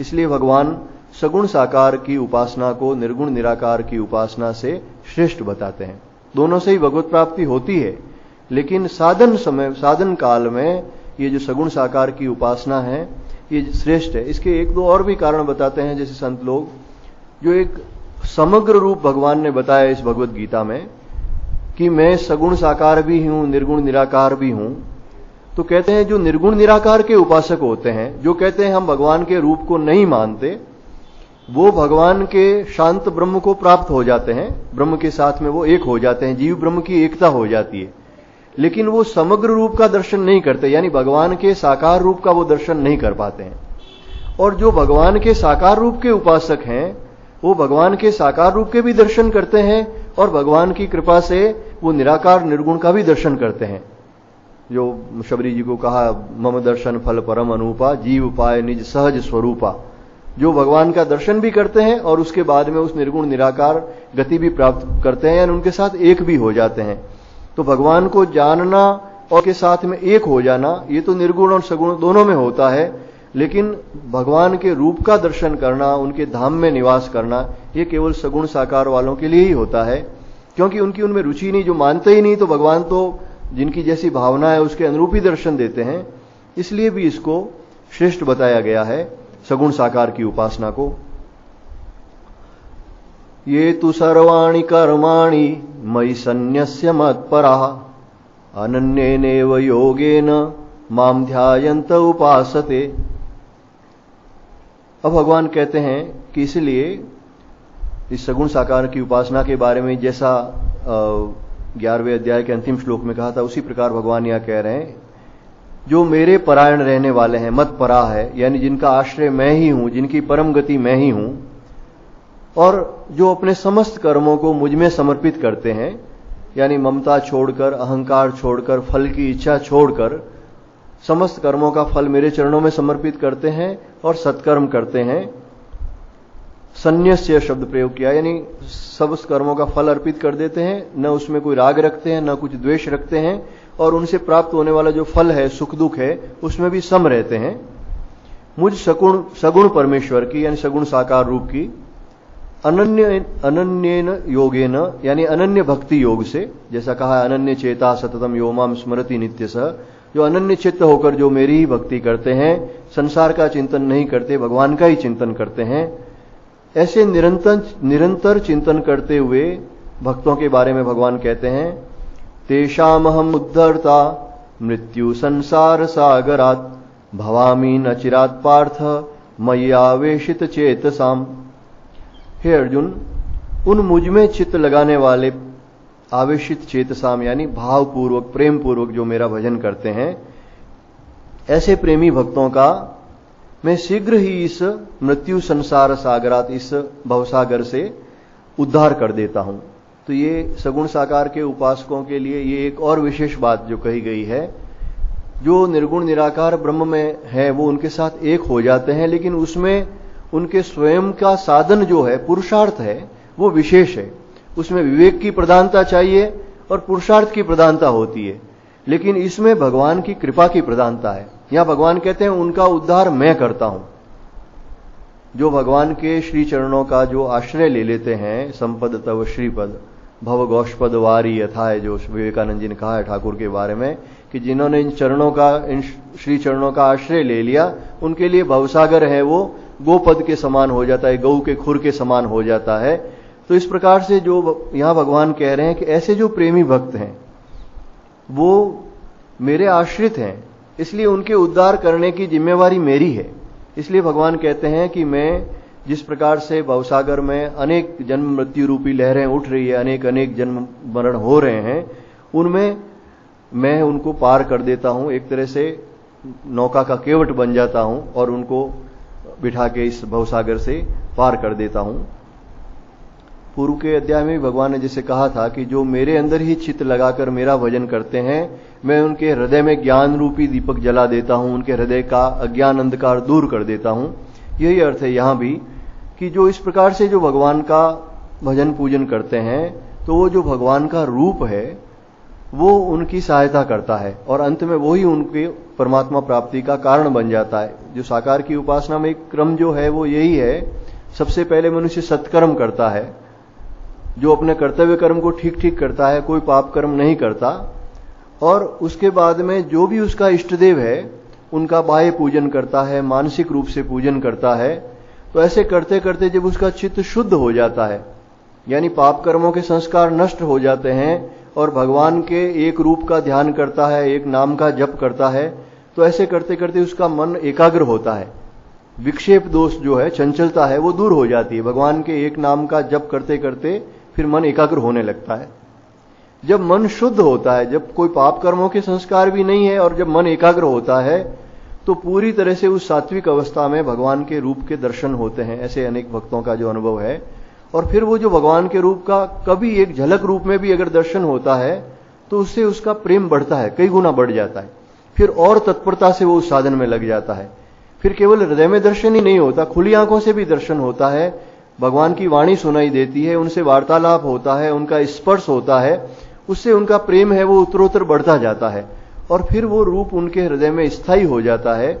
A: इसलिए भगवान सगुण साकार की उपासना को निर्गुण निराकार की उपासना से श्रेष्ठ बताते हैं। दोनों से ही भगवत प्राप्ति होती है, लेकिन साधन काल में ये जो सगुण साकार की उपासना है ये श्रेष्ठ है। इसके एक दो और भी कारण बताते हैं, जैसे संत लोग, जो एक समग्र रूप भगवान ने बताया इस भगवत गीता में कि मैं सगुण साकार भी हूं, निर्गुण निराकार भी हूं। तो कहते हैं जो निर्गुण निराकार के उपासक होते हैं, जो कहते हैं हम भगवान के रूप को नहीं मानते, वो भगवान के शांत ब्रह्म को प्राप्त हो जाते हैं, ब्रह्म के साथ में वो एक हो जाते हैं, जीव ब्रह्म की एकता हो जाती है। लेकिन वो समग्र रूप का दर्शन नहीं करते, यानी भगवान के साकार रूप का वो दर्शन नहीं कर पाते हैं। और जो भगवान के साकार रूप के उपासक हैं वो भगवान के साकार रूप के भी दर्शन करते हैं और भगवान की कृपा से वो निराकार निर्गुण का भी दर्शन करते हैं। जो शबरी जी को कहा, मम दर्शन फल परम अनूपा, जीव पाए निज सहज स्वरूपा, जो भगवान का दर्शन भी करते हैं और उसके बाद में उस निर्गुण निराकार गति भी प्राप्त करते हैं, उनके साथ एक भी हो जाते हैं। तो भगवान को जानना और के साथ में एक हो जाना, ये तो निर्गुण और सगुण दोनों में होता है। लेकिन भगवान के रूप का दर्शन करना, उनके धाम में निवास करना, ये केवल सगुण साकार वालों के लिए ही होता है, क्योंकि उनकी उनमें रुचि नहीं, जो मानते ही नहीं, तो भगवान तो जिनकी जैसी भावना है उसके अनुरूप ही दर्शन देते हैं। इसलिए भी इसको श्रेष्ठ बताया गया है, सगुण साकार की उपासना को। ये तु सर्वाणि कर्माणि मयि सन्न्यस्य मत्पराः अनन्येनैव योगेन माम ध्यायन्त उपासते। अब भगवान कहते हैं कि इसलिए इस सगुण साकार की उपासना के बारे में जैसा 11वें अध्याय के अंतिम श्लोक में कहा था, उसी प्रकार भगवान यहां कह रहे हैं, जो मेरे परायण रहने वाले हैं, मत परा है, यानी जिनका आश्रय मैं ही हूं, जिनकी परम गति मैं ही हूं, और जो अपने समस्त कर्मों को मुझ में समर्पित करते हैं, यानी ममता छोड़कर, अहंकार छोड़कर, फल की इच्छा छोड़कर समस्त कर्मों का फल मेरे चरणों में समर्पित करते हैं और सत्कर्म करते हैं। सन्न्यस्य शब्द प्रयोग किया, यानी समस्त कर्मों का फल अर्पित कर देते हैं, न उसमें कोई राग रखते हैं, न कुछ द्वेष रखते हैं, और उनसे प्राप्त होने वाला जो फल है, सुख दुख है, उसमें भी सम रहते हैं। मुझ सगुण परमेश्वर की, यानी सगुण साकार रूप की अनन्येन योगेन, यानी अनन्य भक्ति योग से, जैसा कहा अनन्य चेता सततम यो माम स्मरति नित्यसः, जो अनन्य चित्त होकर जो मेरी ही भक्ति करते हैं, संसार का चिंतन नहीं करते, भगवान का ही चिंतन करते हैं, ऐसे निरंतर चिंतन करते हुए भक्तों के बारे में भगवान कहते हैं, तेषामहम उद्धर्ता मृत्यु संसार सागरात् भवामि न चिरात् पार्थ मय्यावेशित चेतसाम। हे अर्जुन, उन मुझ में चित्त लगाने वाले आवेशित चेतसाम यानी भावपूर्वक प्रेम पूर्वक जो मेरा भजन करते हैं, ऐसे प्रेमी भक्तों का मैं शीघ्र ही इस मृत्यु संसार सागरात, इस भवसागर से उद्धार कर देता हूं। तो ये सगुण साकार के उपासकों के लिए ये एक और विशेष बात जो कही गई है। जो निर्गुण निराकार ब्रह्म में है वो उनके साथ एक हो जाते हैं, लेकिन उसमें उनके स्वयं का साधन जो है, पुरुषार्थ है, वो विशेष है। उसमें विवेक की प्रधानता चाहिए और पुरुषार्थ की प्रधानता होती है, लेकिन इसमें भगवान की कृपा की प्रधानता है। यहां भगवान कहते हैं उनका उद्धार मैं करता हूं। जो भगवान के श्री चरणों का जो आश्रय ले लेते हैं, संपद तव श्रीपद भव गौष्पद वारी यथा है, जो विवेकानंद जी ने कहा है ठाकुर के बारे में, कि जिन्होंने इन श्री चरणों का आश्रय ले लिया, उनके लिए भवसागर है वो गोपद के समान हो जाता है, गौ के खुर के समान हो जाता है। तो इस प्रकार से जो यहां भगवान कह रहे हैं कि ऐसे जो प्रेमी भक्त हैं वो मेरे आश्रित हैं, इसलिए उनके उद्धार करने की जिम्मेवारी मेरी है। इसलिए भगवान कहते हैं कि मैं जिस प्रकार से भवसागर में अनेक जन्म मृत्यु रूपी लहरें उठ रही है, अनेक अनेक जन्म मरण हो रहे हैं, उनमें मैं उनको पार कर देता हूं। एक तरह से नौका का केवट बन जाता हूं और उनको बिठा के इस भवसागर से पार कर देता हूं। पूर्व के अध्याय में भगवान ने जैसे कहा था कि जो मेरे अंदर ही चित्त लगाकर मेरा भजन करते हैं, मैं उनके हृदय में ज्ञान रूपी दीपक जला देता हूं, उनके हृदय का अज्ञान अंधकार दूर कर देता हूं। यही अर्थ है यहां भी कि जो इस प्रकार से जो भगवान का भजन पूजन करते हैं, तो वो जो भगवान का रूप है वो उनकी सहायता करता है और अंत में वही उनके परमात्मा प्राप्ति का कारण बन जाता है। जो साकार की उपासना में एक क्रम जो है वो यही है, सबसे पहले मनुष्य सत्कर्म करता है, जो अपने कर्तव्य कर्म को ठीक ठीक करता है, कोई पाप कर्म नहीं करता, और उसके बाद में जो भी उसका इष्टदेव है उनका बाह्य पूजन करता है, मानसिक रूप से पूजन करता है। तो ऐसे करते करते जब उसका चित्त शुद्ध हो जाता है, यानी पाप कर्मों के संस्कार नष्ट हो जाते हैं और भगवान के एक रूप का ध्यान करता है, एक नाम का जप करता है, तो ऐसे करते करते उसका मन एकाग्र होता है। विक्षेप दोष जो है, चंचलता है, वो दूर हो जाती है। भगवान के एक नाम का जप करते करते फिर मन एकाग्र होने लगता है। जब मन शुद्ध होता है, जब कोई पाप कर्मों के संस्कार भी नहीं है और जब मन एकाग्र होता है, तो पूरी तरह से उस सात्विक अवस्था में भगवान के रूप के दर्शन होते हैं। ऐसे अनेक भक्तों का जो अनुभव है। और फिर वो जो भगवान के रूप का कभी एक झलक रूप में भी अगर दर्शन होता है तो उससे उसका प्रेम बढ़ता है, कई गुना बढ़ जाता है। फिर और तत्परता से वो उस साधन में लग जाता है। फिर केवल हृदय में दर्शन ही नहीं होता, खुली आंखों से भी दर्शन होता है। भगवान की वाणी सुनाई देती है, उनसे वार्तालाप होता है, उनका स्पर्श होता है, उससे उनका प्रेम है वो उत्तरोत्तर बढ़ता जाता है और फिर वो रूप उनके हृदय में स्थायी हो जाता है।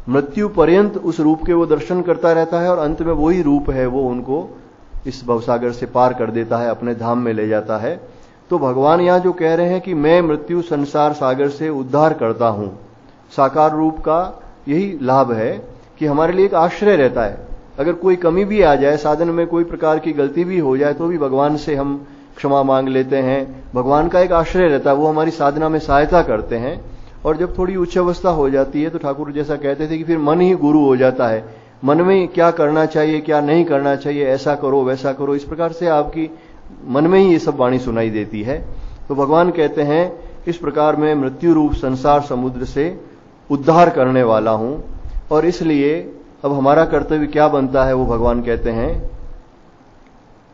A: मृत्यु पर्यंत उस रूप के वो दर्शन करता रहता है और अंत में वही रूप है वो उनको इस भवसागर से पार कर देता है, अपने धाम में ले जाता है। तो भगवान यहां जो कह रहे हैं कि मैं मृत्यु संसार सागर से उद्धार करता हूं, साकार रूप का यही लाभ है कि हमारे लिए एक आश्रय रहता है। अगर कोई कमी भी आ जाए, साधन में कोई प्रकार की गलती भी हो जाए, तो भी भगवान से हम क्षमा मांग लेते हैं। भगवान का एक आश्रय रहता है, वो हमारी साधना में सहायता करते हैं। और जब थोड़ी उच्च अवस्था हो जाती है तो ठाकुर जैसा कहते थे कि फिर मन ही गुरु हो जाता है। मन में क्या करना चाहिए, क्या नहीं करना चाहिए, ऐसा करो वैसा करो, इस प्रकार से आपकी मन में ही ये सब वाणी सुनाई देती है। तो भगवान कहते हैं इस प्रकार मैं मृत्यु रूप संसार समुद्र से उद्धार करने वाला हूं। और इसलिए अब हमारा कर्तव्य क्या बनता है वो भगवान कहते हैं,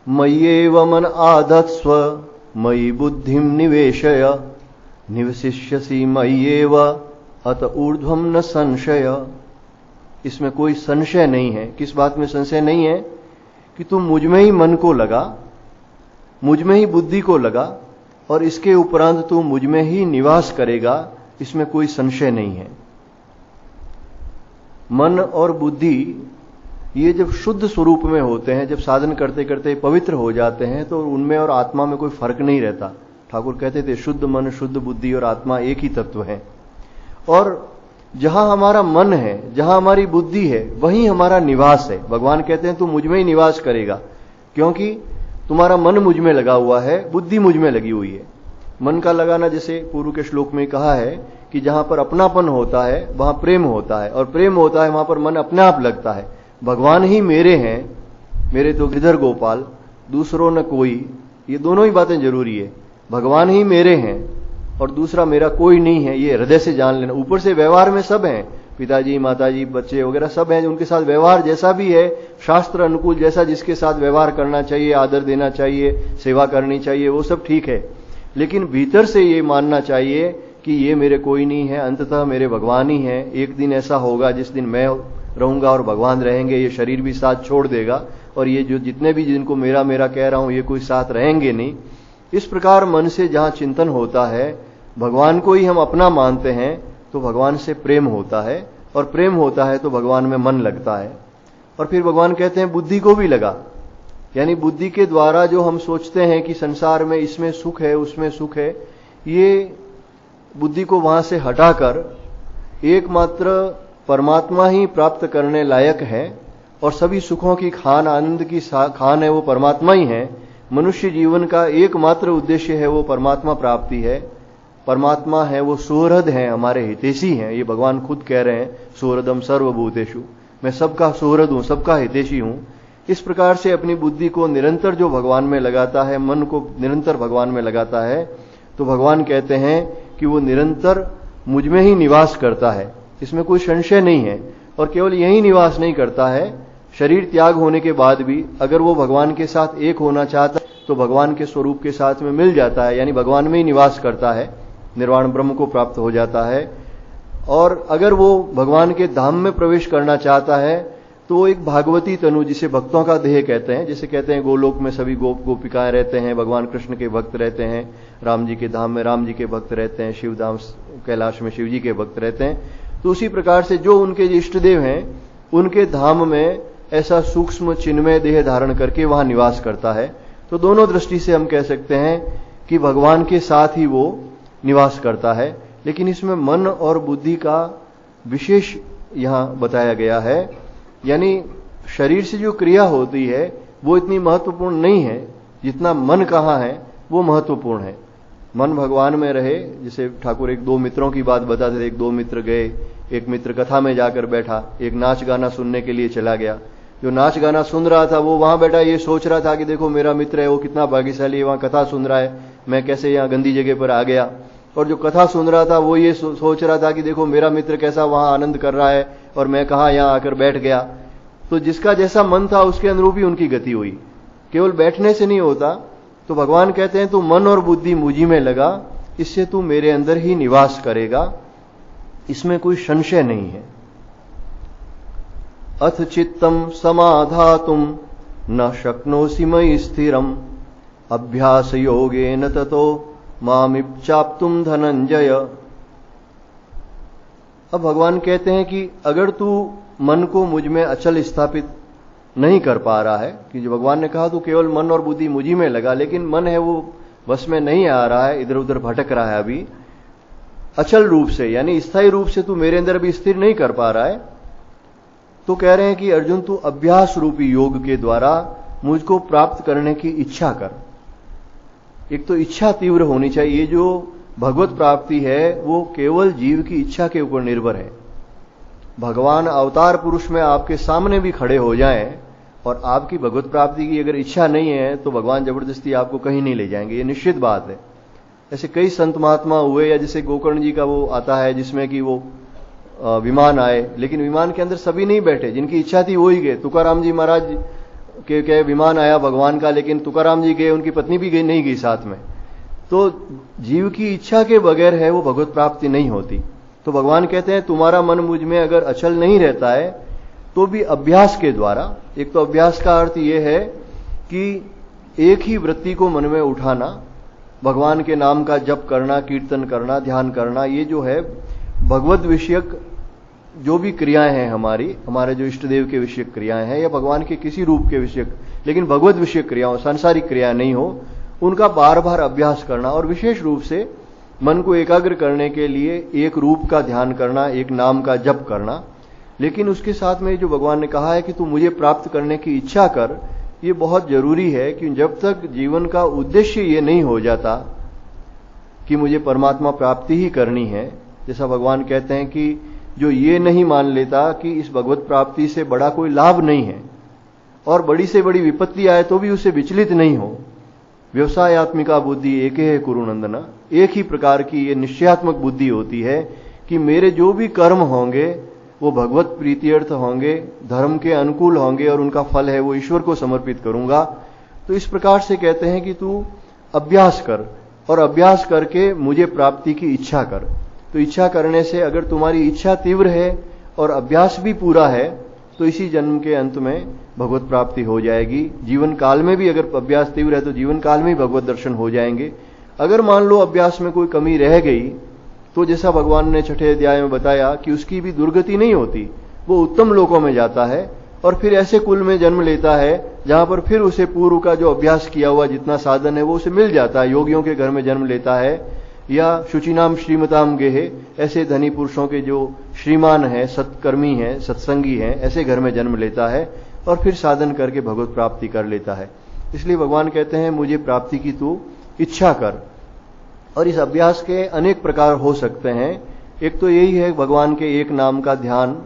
A: मय्येव मन आधत्स्व मयि बुद्धिम निवेशय निवसिष्यसि मय्येव अत ऊर्ध्वम न संशय। इसमें कोई संशय नहीं है। किस बात में संशय नहीं है? कि तुम मुझ में ही मन को लगा, मुझ में ही बुद्धि को लगा और इसके उपरांत तू मुझ में ही निवास करेगा, इसमें कोई संशय नहीं है। मन और बुद्धि ये जब शुद्ध स्वरूप में होते हैं, जब साधन करते करते पवित्र हो जाते हैं, तो उनमें और आत्मा में कोई फर्क नहीं रहता। ठाकुर कहते थे शुद्ध मन, शुद्ध बुद्धि और आत्मा एक ही तत्व है। और जहां हमारा मन है, जहां हमारी बुद्धि है, वहीं हमारा निवास है। भगवान कहते हैं तू मुझ में ही निवास करेगा, क्योंकि तुम्हारा मन मुझ में लगा हुआ है, बुद्धि मुझ में लगी हुई है। मन का लगाना जैसे पूर्व के श्लोक में कहा है कि जहां पर अपनापन होता है वहां प्रेम होता है, और प्रेम होता है वहां पर मन अपने आप लगता है। भगवान ही मेरे हैं, मेरे तो गिरधर गोपाल, दूसरों न कोई, ये दोनों ही बातें जरूरी है। भगवान ही मेरे हैं और दूसरा मेरा कोई नहीं है, ये हृदय से जान लेना। ऊपर से व्यवहार में सब हैं, पिताजी माताजी बच्चे वगैरह सब हैं, उनके साथ व्यवहार जैसा भी है, शास्त्र अनुकूल जैसा जिसके साथ व्यवहार करना चाहिए, आदर देना चाहिए, सेवा करनी चाहिए, वो सब ठीक है। लेकिन भीतर से ये मानना चाहिए कि ये मेरे कोई नहीं है, अंततः मेरे भगवान ही है। एक दिन ऐसा होगा जिस दिन मैं रहूंगा और भगवान रहेंगे, ये शरीर भी साथ छोड़ देगा और ये जो जितने भी जिनको मेरा मेरा कह रहा हूं ये कोई साथ रहेंगे नहीं। इस प्रकार मन से जहां चिंतन होता है, भगवान को ही हम अपना मानते हैं, तो भगवान से प्रेम होता है, और प्रेम होता है तो भगवान में मन लगता है। और फिर भगवान कहते हैं बुद्धि को भी लगा, यानी बुद्धि के द्वारा जो हम सोचते हैं कि संसार में इसमें सुख है उसमें सुख है, ये बुद्धि को वहां से हटाकर एकमात्र परमात्मा ही प्राप्त करने लायक है, और सभी सुखों की खान, आनंद की खान है वो परमात्मा ही है। मनुष्य जीवन का एकमात्र उद्देश्य है वो परमात्मा प्राप्ति है। परमात्मा है वो सुहृद है, हमारे हितैषी हैं, ये भगवान खुद कह रहे हैं, सुहृदम सर्वभूतेषु, मैं सबका सुहृद हूं, सबका हितैषी हूं। इस प्रकार से अपनी बुद्धि को निरंतर जो भगवान में लगाता है, मन को निरंतर भगवान में लगाता है, तो भगवान कहते हैं कि वो निरंतर मुझ में ही निवास करता है, इसमें कोई संशय नहीं है। और केवल यही निवास नहीं करता है, शरीर त्याग होने के बाद भी अगर वो भगवान के साथ एक होना चाहता है तो भगवान के स्वरूप के साथ में मिल जाता है, यानी भगवान में ही निवास करता है, निर्वाण ब्रह्म को प्राप्त हो जाता है। और अगर वो भगवान के धाम में प्रवेश करना चाहता है तो वो एक भागवती तनु, जिसे भक्तों का देह कहते हैं, जैसे कहते हैं गोलोक में सभी गोपिकाएं रहते हैं, भगवान कृष्ण के भक्त रहते हैं, राम जी के धाम में राम जी के भक्त रहते हैं, शिव धाम कैलाश में शिव जी के भक्त रहते हैं। तो उसी प्रकार से जो उनके इष्ट देव हैं, उनके धाम में ऐसा सूक्ष्म चिन्मय देह धारण करके वहां निवास करता है। तो दोनों दृष्टि से हम कह सकते हैं कि भगवान के साथ ही वो निवास करता है। लेकिन इसमें मन और बुद्धि का विशेष यहां बताया गया है, यानी शरीर से जो क्रिया होती है वो इतनी महत्वपूर्ण नहीं है जितना मन कहाँ है वो महत्वपूर्ण है। मन भगवान में रहे, जैसे ठाकुर एक दो मित्रों की बात बताते थे, एक दो मित्र गए, एक मित्र कथा में जाकर बैठा, एक नाच गाना सुनने के लिए चला गया। जो नाच गाना सुन रहा था वो वहां बैठा ये सोच रहा था कि देखो मेरा मित्र है वो कितना भाग्यशाली है, वहां कथा सुन रहा है, मैं कैसे यहाँ गंदी जगह पर आ गया। और जो कथा सुन रहा था वो ये सोच रहा था कि देखो मेरा मित्र कैसा वहां आनंद कर रहा है और मैं कहाँ यहाँ आकर बैठ गया। तो जिसका जैसा मन था उसके अनुरूप ही उनकी गति हुई, केवल बैठने से नहीं होता। तो भगवान कहते हैं तू मन और बुद्धि मुझी में लगा, इससे तू मेरे अंदर ही निवास करेगा, इसमें कोई संशय नहीं है। अथ चित्तम समाधातुम न शक्नोसि मयि स्थिरम अभ्यास योगेन ततो मामिप्चाप्तुम धनंजय। अब भगवान कहते हैं कि अगर तू मन को मुझ में अचल स्थापित नहीं कर पा रहा है, कि जो भगवान ने कहा तू केवल मन और बुद्धि मुझी में लगा, लेकिन मन है वो बस में नहीं आ रहा है, इधर उधर भटक रहा है अभी अचल रूप से, यानी स्थायी रूप से तू मेरे अंदर भी स्थिर नहीं कर पा रहा है, तो कह रहे हैं कि अर्जुन तू अभ्यास रूपी योग के द्वारा मुझको प्राप्त करने की इच्छा कर। एक तो इच्छा तीव्र होनी चाहिए। ये जो भगवत प्राप्ति है वो केवल जीव की इच्छा के ऊपर निर्भर है। भगवान अवतार पुरुष में आपके सामने भी खड़े हो जाएं और आपकी भगवत प्राप्ति की अगर इच्छा नहीं है तो भगवान जबरदस्ती आपको कहीं नहीं ले जाएंगे, ये निश्चित बात है। ऐसे कई संत महात्मा हुए, या जैसे गोकर्ण जी का वो आता है जिसमें कि वो विमान आए, लेकिन विमान के अंदर सभी नहीं बैठे, जिनकी इच्छा थी वो ही गए। तुकाराम जी महाराज के विमान आया भगवान का, लेकिन तुकाराम जी गए, उनकी पत्नी भी नहीं गई साथ में। तो जीव की इच्छा के बगैर है वो भगवत प्राप्ति नहीं होती। तो भगवान कहते हैं तुम्हारा मन मुझ में अगर अचल नहीं रहता है तो भी अभ्यास के द्वारा, एक तो अभ्यास का अर्थ ये है कि एक ही वृत्ति को मन में उठाना, भगवान के नाम का जप करना, कीर्तन करना, ध्यान करना, ये जो है भगवत विषयक जो भी क्रियाएं हैं हमारे जो इष्ट देव के विषयक क्रियाएं हैं या भगवान के किसी रूप के विषयक, लेकिन भगवत विषयक क्रियाओं, सांसारिक क्रिया नहीं हो, उनका बार बार अभ्यास करना। और विशेष रूप से मन को एकाग्र करने के लिए एक रूप का ध्यान करना, एक नाम का जप करना। लेकिन उसके साथ में जो भगवान ने कहा है कि तू मुझे प्राप्त करने की इच्छा कर, ये बहुत जरूरी है कि जब तक जीवन का उद्देश्य ये नहीं हो जाता कि मुझे परमात्मा प्राप्ति ही करनी है, जैसा भगवान कहते हैं कि जो ये नहीं मान लेता कि इस भगवत प्राप्ति से बड़ा कोई लाभ नहीं है, और बड़ी से बड़ी विपत्ति आए तो भी उससे विचलित नहीं हो। व्यवसायत्मिका बुद्धि एक है कुरुनंदन, एक ही प्रकार की ये निश्चयात्मक बुद्धि होती है कि मेरे जो भी कर्म होंगे वो भगवत प्रीत्यर्थ होंगे, धर्म के अनुकूल होंगे और उनका फल है वो ईश्वर को समर्पित करूंगा। तो इस प्रकार से कहते हैं कि तू अभ्यास कर और अभ्यास करके मुझे प्राप्ति की इच्छा कर। तो इच्छा करने से अगर तुम्हारी इच्छा तीव्र है और अभ्यास भी पूरा है तो इसी जन्म के अंत में भगवत प्राप्ति हो जाएगी। जीवन काल में भी अगर अभ्यास तीव्र है तो जीवन काल में ही भगवत दर्शन हो जाएंगे। अगर मान लो अभ्यास में कोई कमी रह गई तो जैसा भगवान ने छठे अध्याय में बताया कि उसकी भी दुर्गति नहीं होती, वो उत्तम लोकों में जाता है और फिर ऐसे कुल में जन्म लेता है जहां पर फिर उसे पूर्व का जो अभ्यास किया हुआ जितना साधन है वो उसे मिल जाता है। योगियों के घर में जन्म लेता है या शुचिनाम श्रीमताम गेहे, ऐसे धनी पुरुषों के जो श्रीमान है, सत्कर्मी है, सत्संगी है, ऐसे घर में जन्म लेता है और फिर साधन करके भगवत प्राप्ति कर लेता है। इसलिए भगवान कहते हैं मुझे प्राप्ति की तू इच्छा कर। और इस अभ्यास के अनेक प्रकार हो सकते हैं। एक तो यही है भगवान के एक नाम का ध्यान,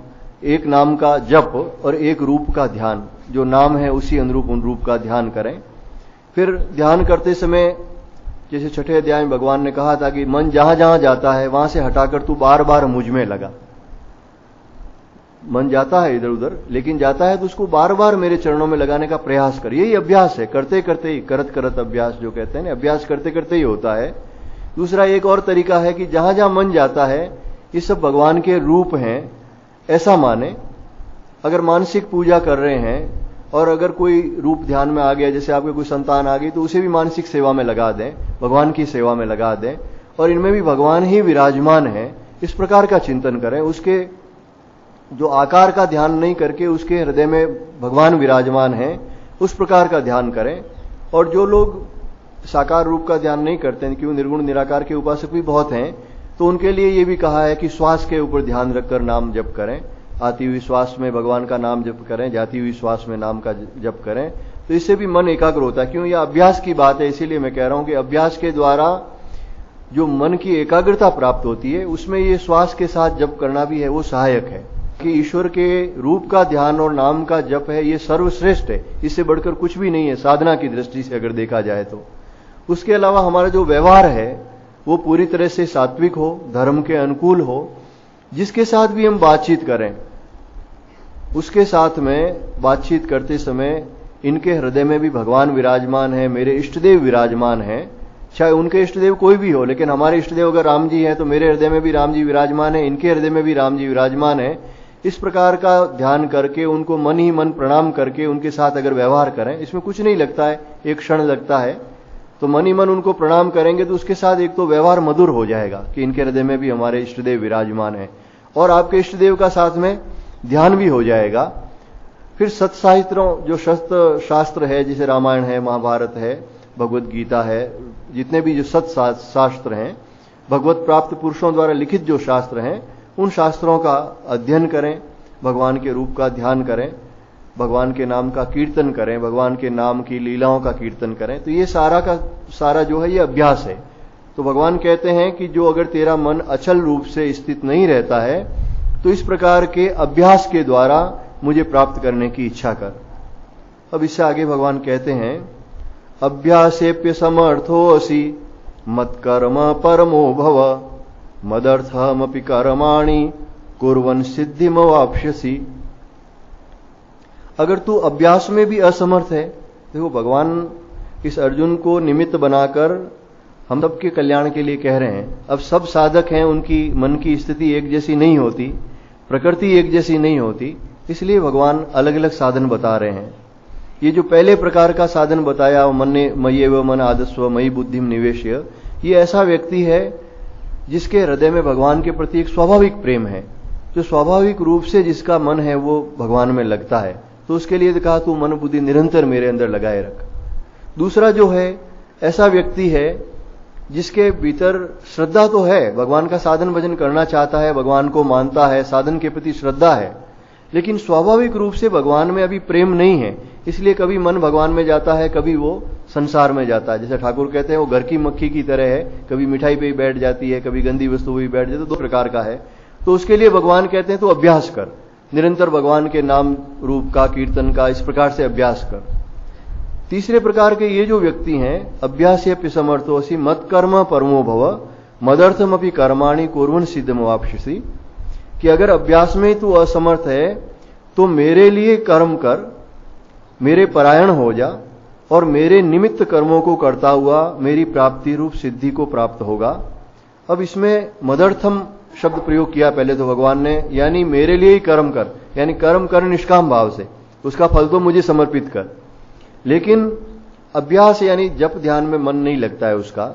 A: एक नाम का जप और एक रूप का ध्यान, जो नाम है उसी अनुरूप उन रूप का ध्यान करें। फिर ध्यान करते समय जैसे छठे अध्याय में भगवान ने कहा था कि मन जहां जहां जाता है वहां से हटाकर तू बार बार मुझ में लगा। मन जाता है इधर उधर, लेकिन जाता है तो उसको बार बार मेरे चरणों में लगाने का प्रयास कर। यही अभ्यास है, करते करते ही, करत करत अभ्यास जो कहते हैं ना, अभ्यास करते करते ही होता है। दूसरा एक और तरीका है कि जहां जहां मन जाता है ये सब भगवान के रूप हैं ऐसा माने। अगर मानसिक पूजा कर रहे हैं और अगर कोई रूप ध्यान में आ गया, जैसे आपके कोई संतान आ गई, तो उसे भी मानसिक सेवा में लगा दें, भगवान की सेवा में लगा दें और इनमें भी भगवान ही विराजमान है, इस प्रकार का चिंतन करें। उसके जो आकार का ध्यान नहीं करके उसके हृदय में भगवान विराजमान है, उस प्रकार का ध्यान करें। और जो लोग साकार रूप का ध्यान नहीं करते हैं, क्यों निर्गुण निराकार के उपासक भी बहुत हैं, तो उनके लिए ये भी कहा है कि श्वास के ऊपर ध्यान रखकर नाम जप करें। आती हुई श्वास में भगवान का नाम जप करें, जाती हुई श्वास में नाम का जप करें, तो इससे भी मन एकाग्र होता है। क्यों, यह अभ्यास की बात है, इसीलिए मैं कह रहा हूं कि अभ्यास के द्वारा जो मन की एकाग्रता प्राप्त होती है उसमें ये श्वास के साथ जप करना भी है वो सहायक है। कि ईश्वर के रूप का ध्यान और नाम का जप है ये सर्वश्रेष्ठ है, इससे बढ़कर कुछ भी नहीं है साधना की दृष्टि से अगर देखा जाए तो। उसके अलावा हमारा जो व्यवहार है वो पूरी तरह से सात्विक हो, धर्म के अनुकूल हो। जिसके साथ भी हम बातचीत करें उसके साथ में बातचीत करते समय इनके हृदय में भी भगवान विराजमान है, मेरे इष्टदेव विराजमान है। चाहे उनके इष्टदेव कोई भी हो, लेकिन हमारे इष्टदेव अगर राम जी हैं तो मेरे हृदय में भी राम जी विराजमान है, इनके हृदय में भी राम जी विराजमान है। इस प्रकार का ध्यान करके उनको मन ही मन प्रणाम करके उनके साथ अगर व्यवहार करें, इसमें कुछ नहीं लगता है, एक क्षण लगता है, तो मन ही मन उनको प्रणाम करेंगे तो उसके साथ एक तो व्यवहार मधुर हो जाएगा कि इनके हृदय में भी हमारे इष्टदेव विराजमान है और आपके इष्टदेव का साथ में ध्यान भी हो जाएगा। फिर सत्साहित्रों जो शास्त्र है, जैसे रामायण है, महाभारत है, भगवत गीता है, जितने भी जो सत्शास्त्र हैं, भगवत प्राप्त पुरुषों द्वारा लिखित जो शास्त्र हैं, उन शास्त्रों का अध्ययन करें, भगवान के रूप का ध्यान करें, भगवान के नाम का कीर्तन करें, भगवान के नाम की लीलाओं का कीर्तन करें। तो ये सारा का सारा जो है ये अभ्यास है। तो भगवान कहते हैं कि जो अगर तेरा मन अचल रूप से स्थित नहीं रहता है तो इस प्रकार के अभ्यास के द्वारा मुझे प्राप्त करने की इच्छा कर। अब इससे आगे भगवान कहते हैं अभ्यासेप्य समर्थोऽसि मत्कर्म परमो भव मदर्थमपि कर्माणि कुर्वन् सिद्धिमवाप्स्यसि। अगर तू अभ्यास में भी असमर्थ है, देखो भगवान इस अर्जुन को निमित्त बनाकर हम सबके कल्याण के लिए कह रहे हैं। अब सब साधक हैं, उनकी मन की स्थिति एक जैसी नहीं होती, प्रकृति एक जैसी नहीं होती, इसलिए भगवान अलग अलग साधन बता रहे हैं। ये जो पहले प्रकार का साधन बताया मय्येव मन आदस्व मयि बुद्धिम निवेश्य, ये ऐसा व्यक्ति है जिसके हृदय में भगवान के प्रति एक स्वाभाविक प्रेम है, जो स्वाभाविक रूप से जिसका मन है वो भगवान में लगता है। तो उसके लिए कहा तू मन बुद्धि निरंतर मेरे अंदर लगाए रख। दूसरा जो है ऐसा व्यक्ति है जिसके भीतर श्रद्धा तो है, भगवान का साधन भजन करना चाहता है, भगवान को मानता है, साधन के प्रति श्रद्धा है, लेकिन स्वाभाविक रूप से भगवान में अभी प्रेम नहीं है। इसलिए कभी मन भगवान में जाता है, कभी वो संसार में जाता है। जैसे ठाकुर कहते हैं वो घर की मक्खी की तरह है, कभी मिठाई पे ही बैठ जाती है, कभी गंदी वस्तु पे ही बैठ जाती है, तो दो प्रकार का है। तो उसके लिए भगवान कहते हैं तो अभ्यास कर, निरंतर भगवान के नाम रूप का, कीर्तन का इस प्रकार से अभ्यास कर। तीसरे प्रकार के ये जो व्यक्ति हैं, अभ्यासेऽपि समर्थोऽसि मत्कर्म परमो भव मदर्थमपि कर्माणि कुर्वन् सिद्धमवाप्स्यसि, कि अगर अभ्यास में तू असमर्थ है तो मेरे लिए कर्म कर, मेरे परायण हो जा और मेरे निमित्त कर्मों को करता हुआ मेरी प्राप्ति रूप सिद्धि को प्राप्त होगा। अब इसमें मदर्थम शब्द प्रयोग किया पहले तो भगवान ने, यानी मेरे लिए ही कर्म कर, यानी कर्म कर निष्काम भाव से, उसका फल तो मुझे समर्पित कर। लेकिन अभ्यास यानी जप ध्यान में मन नहीं लगता है, उसका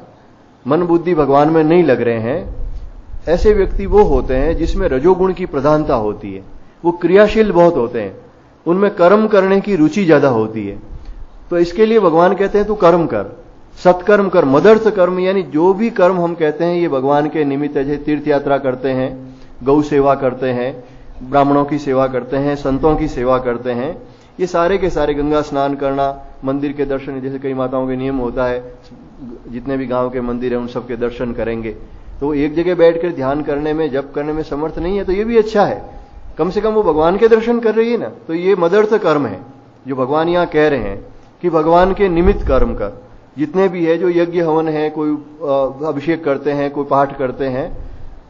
A: मन बुद्धि भगवान में नहीं लग रहे हैं, ऐसे व्यक्ति वो होते हैं जिसमें रजोगुण की प्रधानता होती है, वो क्रियाशील बहुत होते हैं, उनमें कर्म करने की रुचि ज्यादा होती है। तो इसके लिए भगवान कहते हैं तू कर्म कर, सत्कर्म कर, मदर्थ कर्म, यानी जो भी कर्म हम कहते हैं ये भगवान के निमित्त, जैसे तीर्थ यात्रा करते हैं, गौ सेवा करते हैं, ब्राह्मणों की सेवा करते हैं, संतों की सेवा करते हैं, ये सारे के सारे, गंगा स्नान करना, मंदिर के दर्शन, जैसे कई माताओं के नियम होता है, जितने भी गांव के मंदिर हैं उन सब के दर्शन करेंगे। तो एक जगह बैठकर ध्यान करने में, जप करने में समर्थ नहीं है तो ये भी अच्छा है, कम से कम वो भगवान के दर्शन कर रही है ना। तो ये मदर्थ कर्म है जो भगवान यहां कह रहे हैं कि भगवान के निमित्त कर्म कर। जितने भी है, जो यज्ञ हवन है, कोई अभिषेक करते हैं, कोई पाठ करते हैं,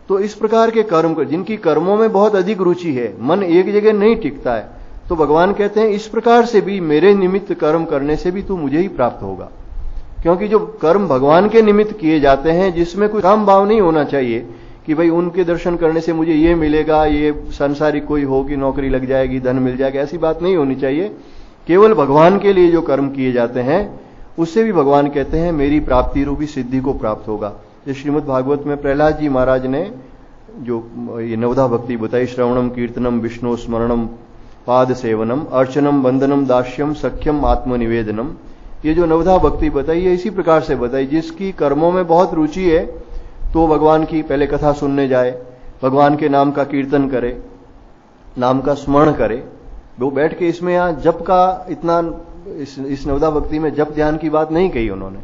A: तो इस प्रकार के कर्म कर, जिनकी कर्मों में बहुत अधिक रुचि है, मन एक जगह नहीं टिकता है, तो भगवान कहते हैं इस प्रकार से भी मेरे निमित्त कर्म करने से भी तू मुझे ही प्राप्त होगा। क्योंकि जो कर्म भगवान के निमित्त किए जाते हैं, जिसमें कोई काम भाव नहीं होना चाहिए कि भाई उनके दर्शन करने से मुझे ये मिलेगा, ये सांसारिक कोई हो कि नौकरी लग जाएगी, धन मिल जाएगा, ऐसी बात नहीं होनी चाहिए। केवल भगवान के लिए जो कर्म किए जाते हैं उससे भी भगवान कहते हैं मेरी प्राप्ति रूपी सिद्धि को प्राप्त होगा। इस श्रीमद् भागवत में प्रहलाद जी महाराज ने जो ये नवधा भक्ति बताई, श्रवणम कीर्तनम विष्णु स्मरणम पाद सेवनम अर्चनम वंदनम दास्यम सख्यम आत्मनिवेदनम, ये जो नवधा भक्ति बताई है इसी प्रकार से बताई। जिसकी कर्मों में बहुत रुचि है तो भगवान की पहले कथा सुनने जाए, भगवान के नाम का कीर्तन करे, नाम का स्मरण करे, वो बैठ के इसमें यहां जप का इतना, इस नवधा भक्ति में जप ध्यान की बात नहीं कही उन्होंने।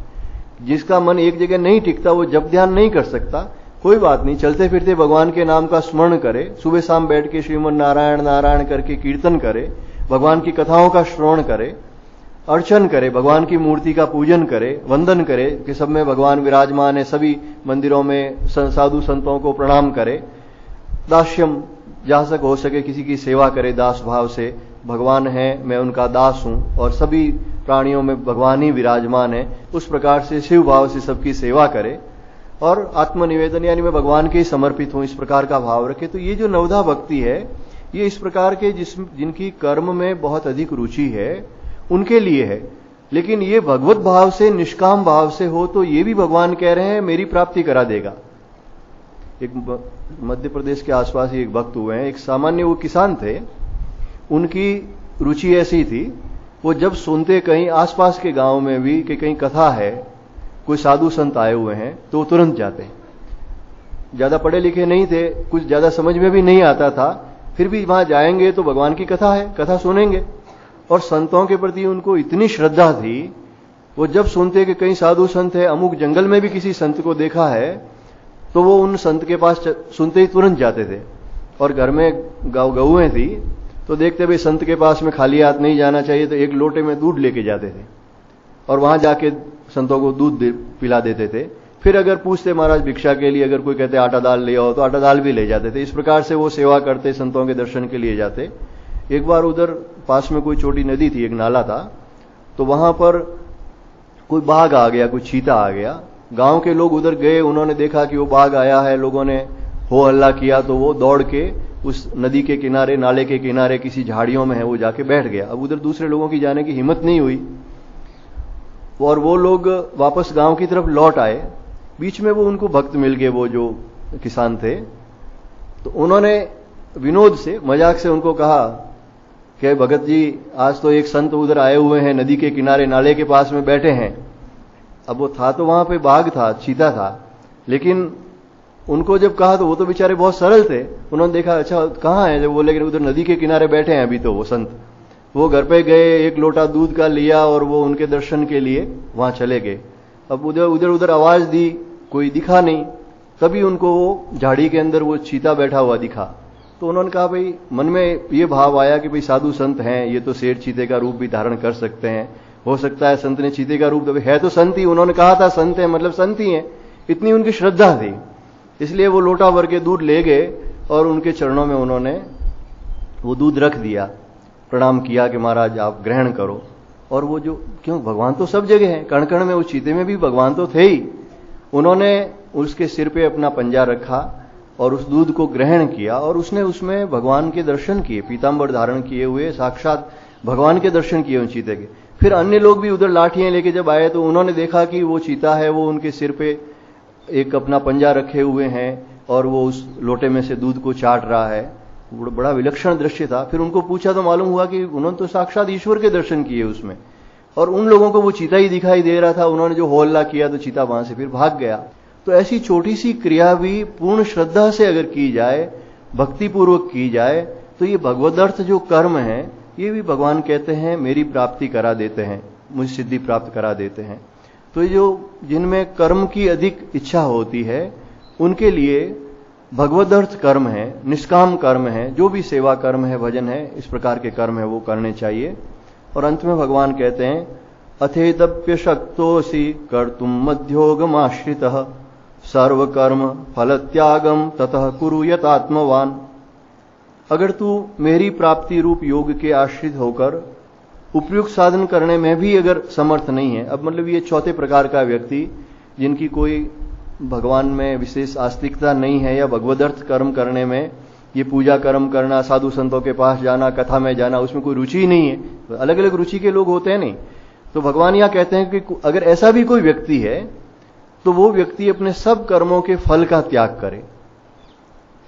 A: जिसका मन एक जगह नहीं टिकता वो जप ध्यान नहीं कर सकता, कोई बात नहीं, चलते फिरते भगवान के नाम का स्मरण करे, सुबह शाम बैठ के श्रीमन नारायण नारायण करके कीर्तन करे, भगवान की कथाओं का श्रवण करे, अर्चन करे, भगवान की मूर्ति का पूजन करे, वंदन करे कि सब में भगवान विराजमान है, सभी मंदिरों में साधु संतों को प्रणाम करे, दास्यम जहां तक हो सके किसी की सेवा करे दास भाव से, भगवान है मैं उनका दास हूं और सभी प्राणियों में भगवान ही विराजमान है, उस प्रकार से शिव भाव से सबकी सेवा करे और आत्मनिवेदन यानी मैं भगवान के ही समर्पित हूं, इस प्रकार का भाव रखे। तो ये जो नवधा भक्ति है ये इस प्रकार के जिनकी कर्म में बहुत अधिक रुचि है उनके लिए है। लेकिन ये भगवत भाव से, निष्काम भाव से हो तो ये भी भगवान कह रहे हैं मेरी प्राप्ति करा देगा। एक मध्य प्रदेश के आसपास ही एक भक्त हुए हैं, एक सामान्य वो किसान थे, उनकी रुचि ऐसी थी, वो जब सुनते कहीं आसपास के गांव में भी कि कहीं कथा है, कोई साधु संत आए हुए हैं, तो वो तुरंत जाते। ज्यादा पढ़े लिखे नहीं थे, कुछ ज्यादा समझ में भी नहीं आता था, फिर भी वहां जाएंगे तो भगवान की कथा है, कथा सुनेंगे। और संतों के प्रति उनको इतनी श्रद्धा थी, वो जब सुनते कि कहीं साधु संत है, अमुक जंगल में भी किसी संत को देखा है, तो वो उन संत के पास सुनते ही तुरंत जाते थे। और घर में गौएं थी तो देखते भाई संत के पास में खाली हाथ नहीं जाना चाहिए, तो एक लोटे में दूध लेके जाते थे और वहां जाके संतों को दूध पिला देते थे। फिर अगर पूछते महाराज भिक्षा के लिए, अगर कोई कहते आटा दाल ले आओ तो आटा दाल भी ले जाते थे। इस प्रकार से वो सेवा करते, संतों के दर्शन के लिए जाते। एक बार उधर पास में कोई छोटी नदी थी, एक नाला था, तो वहां पर कोई बाघ आ गया, कोई चीता आ गया। गांव के लोग उधर गए, उन्होंने देखा कि वो बाघ आया है, लोगों ने हो हल्ला किया, तो वो दौड़ के उस नदी के किनारे, नाले के किनारे किसी झाड़ियों में है वो जाके बैठ गया। अब उधर दूसरे लोगों की जाने की हिम्मत नहीं हुई और वो लोग वापस गांव की तरफ लौट आए। बीच में वो उनको भक्त मिल गए, वो जो किसान थे, तो उन्होंने विनोद से, मजाक से उनको कहा कि भगत जी आज तो एक संत उधर आए हुए हैं, नदी के किनारे नाले के पास में बैठे हैं। अब वो था तो वहां पे बाघ था, चीता था, लेकिन उनको जब कहा तो वो तो बेचारे बहुत सरल थे। उन्होंने देखा अच्छा कहाँ है, जब बोले कि उधर नदी के किनारे बैठे हैं अभी तो वो संत। वो घर पे गए, एक लोटा दूध का लिया और वो उनके दर्शन के लिए वहां चले गए। अब उधर उधर आवाज दी, कोई दिखा नहीं। तभी उनको वो झाड़ी के अंदर वो चीता बैठा हुआ दिखा। तो उन्होंने कहा भाई, मन में ये भाव आया कि भाई साधु संत हैं, ये तो शेर चीते का रूप भी धारण कर सकते हैं, हो सकता है संत ने चीते का रूप, है तो संत ही, उन्होंने कहा था संत है मतलब संत ही है, इतनी उनकी श्रद्धा थी। इसलिए वो लोटा भर के दूध ले गए और उनके चरणों में उन्होंने वो दूध रख दिया, प्रणाम किया कि महाराज आप ग्रहण करो। और वो जो, क्यों, भगवान तो सब जगह है, कण कण में, उस चीते में भी भगवान तो थे ही। उन्होंने उसके सिर पे अपना पंजा रखा और उस दूध को ग्रहण किया और उसने उसमें भगवान के दर्शन किए, पीतांबर धारण किए हुए साक्षात भगवान के दर्शन किए उन चीते के। फिर अन्य लोग भी उधर लाठियां लेके जब आए तो उन्होंने देखा कि वो चीता है, वो उनके सिर पे एक अपना पंजा रखे हुए हैं और वो उस लोटे में से दूध को चाट रहा है। बड़ा विलक्षण दृश्य था। फिर उनको पूछा तो मालूम हुआ कि उन्होंने तो साक्षात ईश्वर के दर्शन किए उसमें, और उन लोगों को वो चीता ही दिखाई दे रहा था। उन्होंने जो हो हल्ला किया तो चीता वहां से फिर भाग गया। तो ऐसी छोटी सी क्रिया भी पूर्ण श्रद्धा से अगर की जाए, भक्ति पूर्वक की जाए, तो ये भगवदर्थ जो कर्म है ये भी भगवान कहते हैं मेरी प्राप्ति करा देते हैं, मुझे सिद्धि प्राप्त करा देते हैं। तो ये जो जिनमें कर्म की अधिक इच्छा होती है उनके लिए भगवदर्थ कर्म है, निष्काम कर्म है, जो भी सेवा कर्म है, भजन है, इस प्रकार के कर्म है वो करने चाहिए। और अंत में भगवान कहते हैं अथेदप्य शक्तोसी कर्तुम मध्योगमाश्रितः सर्वकर्म फल त्यागम ततः कुरु यतात्मवान। अगर तू मेरी प्राप्ति रूप योग के आश्रित होकर उपयुक्त साधन करने में भी अगर समर्थ नहीं है, अब मतलब ये चौथे प्रकार का व्यक्ति जिनकी कोई भगवान में विशेष आस्तिकता नहीं है या भगवदर्थ कर्म करने में, ये पूजा कर्म करना, साधु संतों के पास जाना, कथा में जाना, उसमें कोई रुचि ही नहीं है, तो अलग अलग रुचि के लोग होते हैं नहीं। तो भगवान यहां कहते हैं कि अगर ऐसा भी कोई व्यक्ति है तो वो व्यक्ति अपने सब कर्मों के फल का त्याग करे।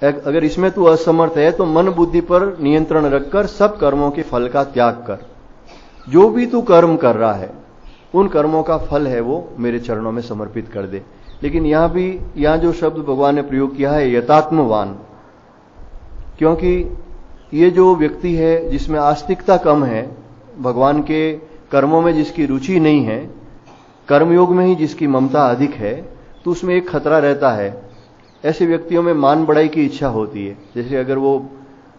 A: अगर इसमें तू असमर्थ है तो मन बुद्धि पर नियंत्रण रखकर सब कर्मों के फल का त्याग कर। जो भी तू कर्म कर रहा है उन कर्मों का फल है वो मेरे चरणों में समर्पित कर दे। लेकिन यहां जो शब्द भगवान ने प्रयोग किया है यतात्मवान, क्योंकि ये जो व्यक्ति है जिसमें आस्तिकता कम है, भगवान के कर्मों में जिसकी रुचि नहीं है, कर्मयोग में ही जिसकी ममता अधिक है, तो उसमें एक खतरा रहता है। ऐसे व्यक्तियों में मान बढ़ाई की इच्छा होती है। जैसे अगर वो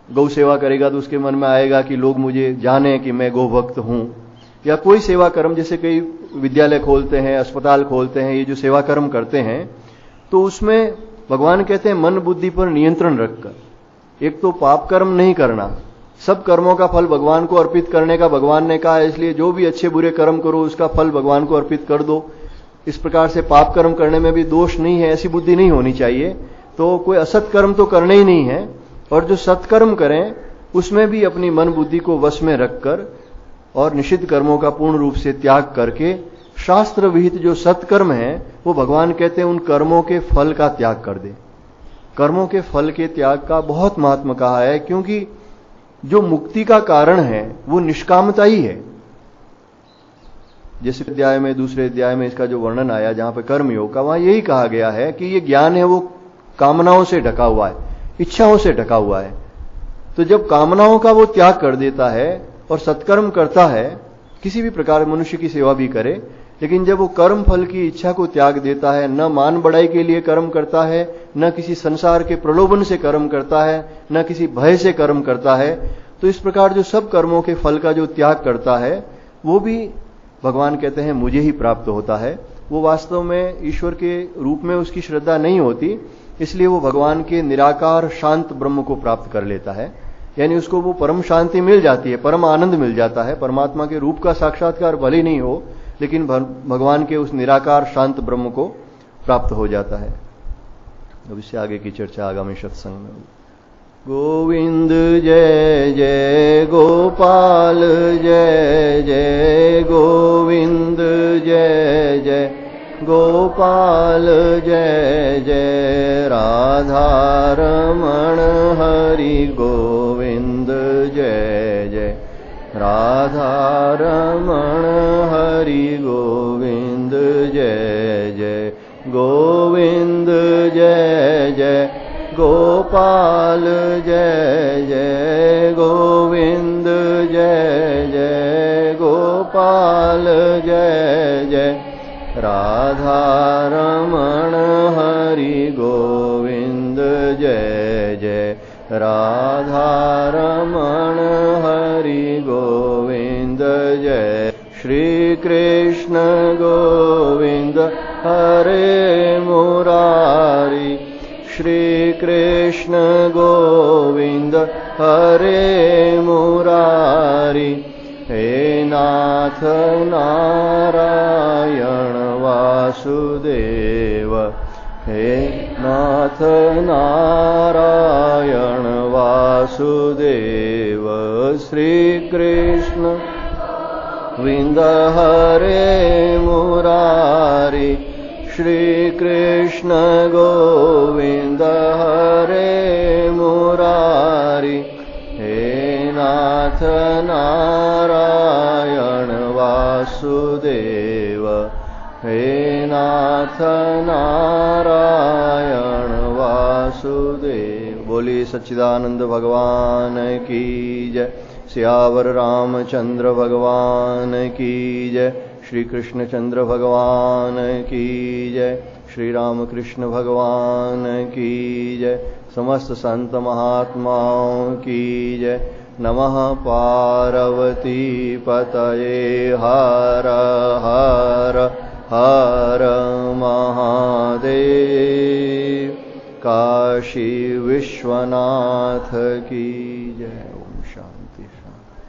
A: गौ सेवा करेगा तो उसके मन में आएगा कि लोग मुझे जाने कि मैं गौभक्त हूं, या कोई सेवा कर्म, जैसे कई विद्यालय खोलते हैं, अस्पताल खोलते हैं, ये जो सेवा कर्म करते हैं, तो उसमें भगवान कहते हैं मन बुद्धि पर नियंत्रण रखकर, एक तो पाप कर्म नहीं करना, सब कर्मों का फल भगवान को अर्पित करने का भगवान ने कहा है, इसलिए जो भी अच्छे बुरे कर्म करो उसका फल भगवान को अर्पित कर दो। इस प्रकार से पाप कर्म करने में भी दोष नहीं है, ऐसी बुद्धि नहीं होनी चाहिए। तो कोई असत कर्म तो करने ही नहीं है, और जो सत्कर्म करें उसमें भी अपनी मन बुद्धि को वश में रखकर और निषिद्ध कर्मों का पूर्ण रूप से त्याग करके शास्त्र विहित जो सत्कर्म है वो भगवान कहते हैं उन कर्मों के फल का त्याग कर दे। कर्मों के फल के त्याग का बहुत महत्व कहा है, क्योंकि जो मुक्ति का कारण है वो निष्कामता ही है। जैसे अध्याय में, दूसरे अध्याय में इसका जो वर्णन आया जहां पे कर्मयोग का, वहां यही कहा गया है कि ये ज्ञान है वो कामनाओं से ढका हुआ है, इच्छाओं से ढका हुआ है। तो जब कामनाओं का वो त्याग कर देता है और सत्कर्म करता है, किसी भी प्रकार मनुष्य की सेवा भी करे, लेकिन जब वो कर्म फल की इच्छा को त्याग देता है, न मान बढ़ाई के लिए कर्म करता है, न किसी संसार के प्रलोभन से कर्म करता है, न किसी भय से कर्म करता है, तो इस प्रकार जो सब कर्मों के फल का जो त्याग करता है वो भी भगवान कहते हैं मुझे ही प्राप्त होता है। वो वास्तव में ईश्वर के रूप में उसकी श्रद्धा नहीं होती, इसलिए वो भगवान के निराकार शांत ब्रह्म को प्राप्त कर लेता है, यानी उसको वो परम शांति मिल जाती है, परम आनंद मिल जाता है। परमात्मा के रूप का साक्षात्कार भले ही नहीं हो, लेकिन भगवान के उस निराकार शांत ब्रह्म को प्राप्त हो जाता है। अब इससे आगे की चर्चा आगामी सत्संग में होगी। गोविंद जय जय गोपाल जय जय गोविंद जय जय गोपाल जय जय राधा रमण हरि गोविंद जय जय राधा रमण हरि गोविंद जय जय गोविंद जय जय गोपाल जय जय गोविंद जय जय गोपाल जय जय राधा रमण हरि गोविंद जय जय राधारमण हरि गोविंद जय श्री कृष्ण गोविंद हरे मुरारी श्री कृष्ण गोविंद हरे मुरारी हे नाथ नारायण वासुदेव हे नाथ नारायण वासुदेव श्री कृष्ण गोविंद हरे मुरारी श्री कृष्ण गोविंद हरे मुरारी हे नाथ नारायण वासुदेव हे नाथ नारायण वासुदेव। बोली सच्चिदानंद भगवान की जय। सियावर रामचंद्र भगवान की जय। श्री कृष्ण चंद्र भगवान की जय। श्री रामकृष्ण भगवान की जय। समस्त संत महात्माओं की जय। नमः पार्वती पतये हर हर हर महादेव। काशी विश्वनाथ की जय। ओम शांति शांति।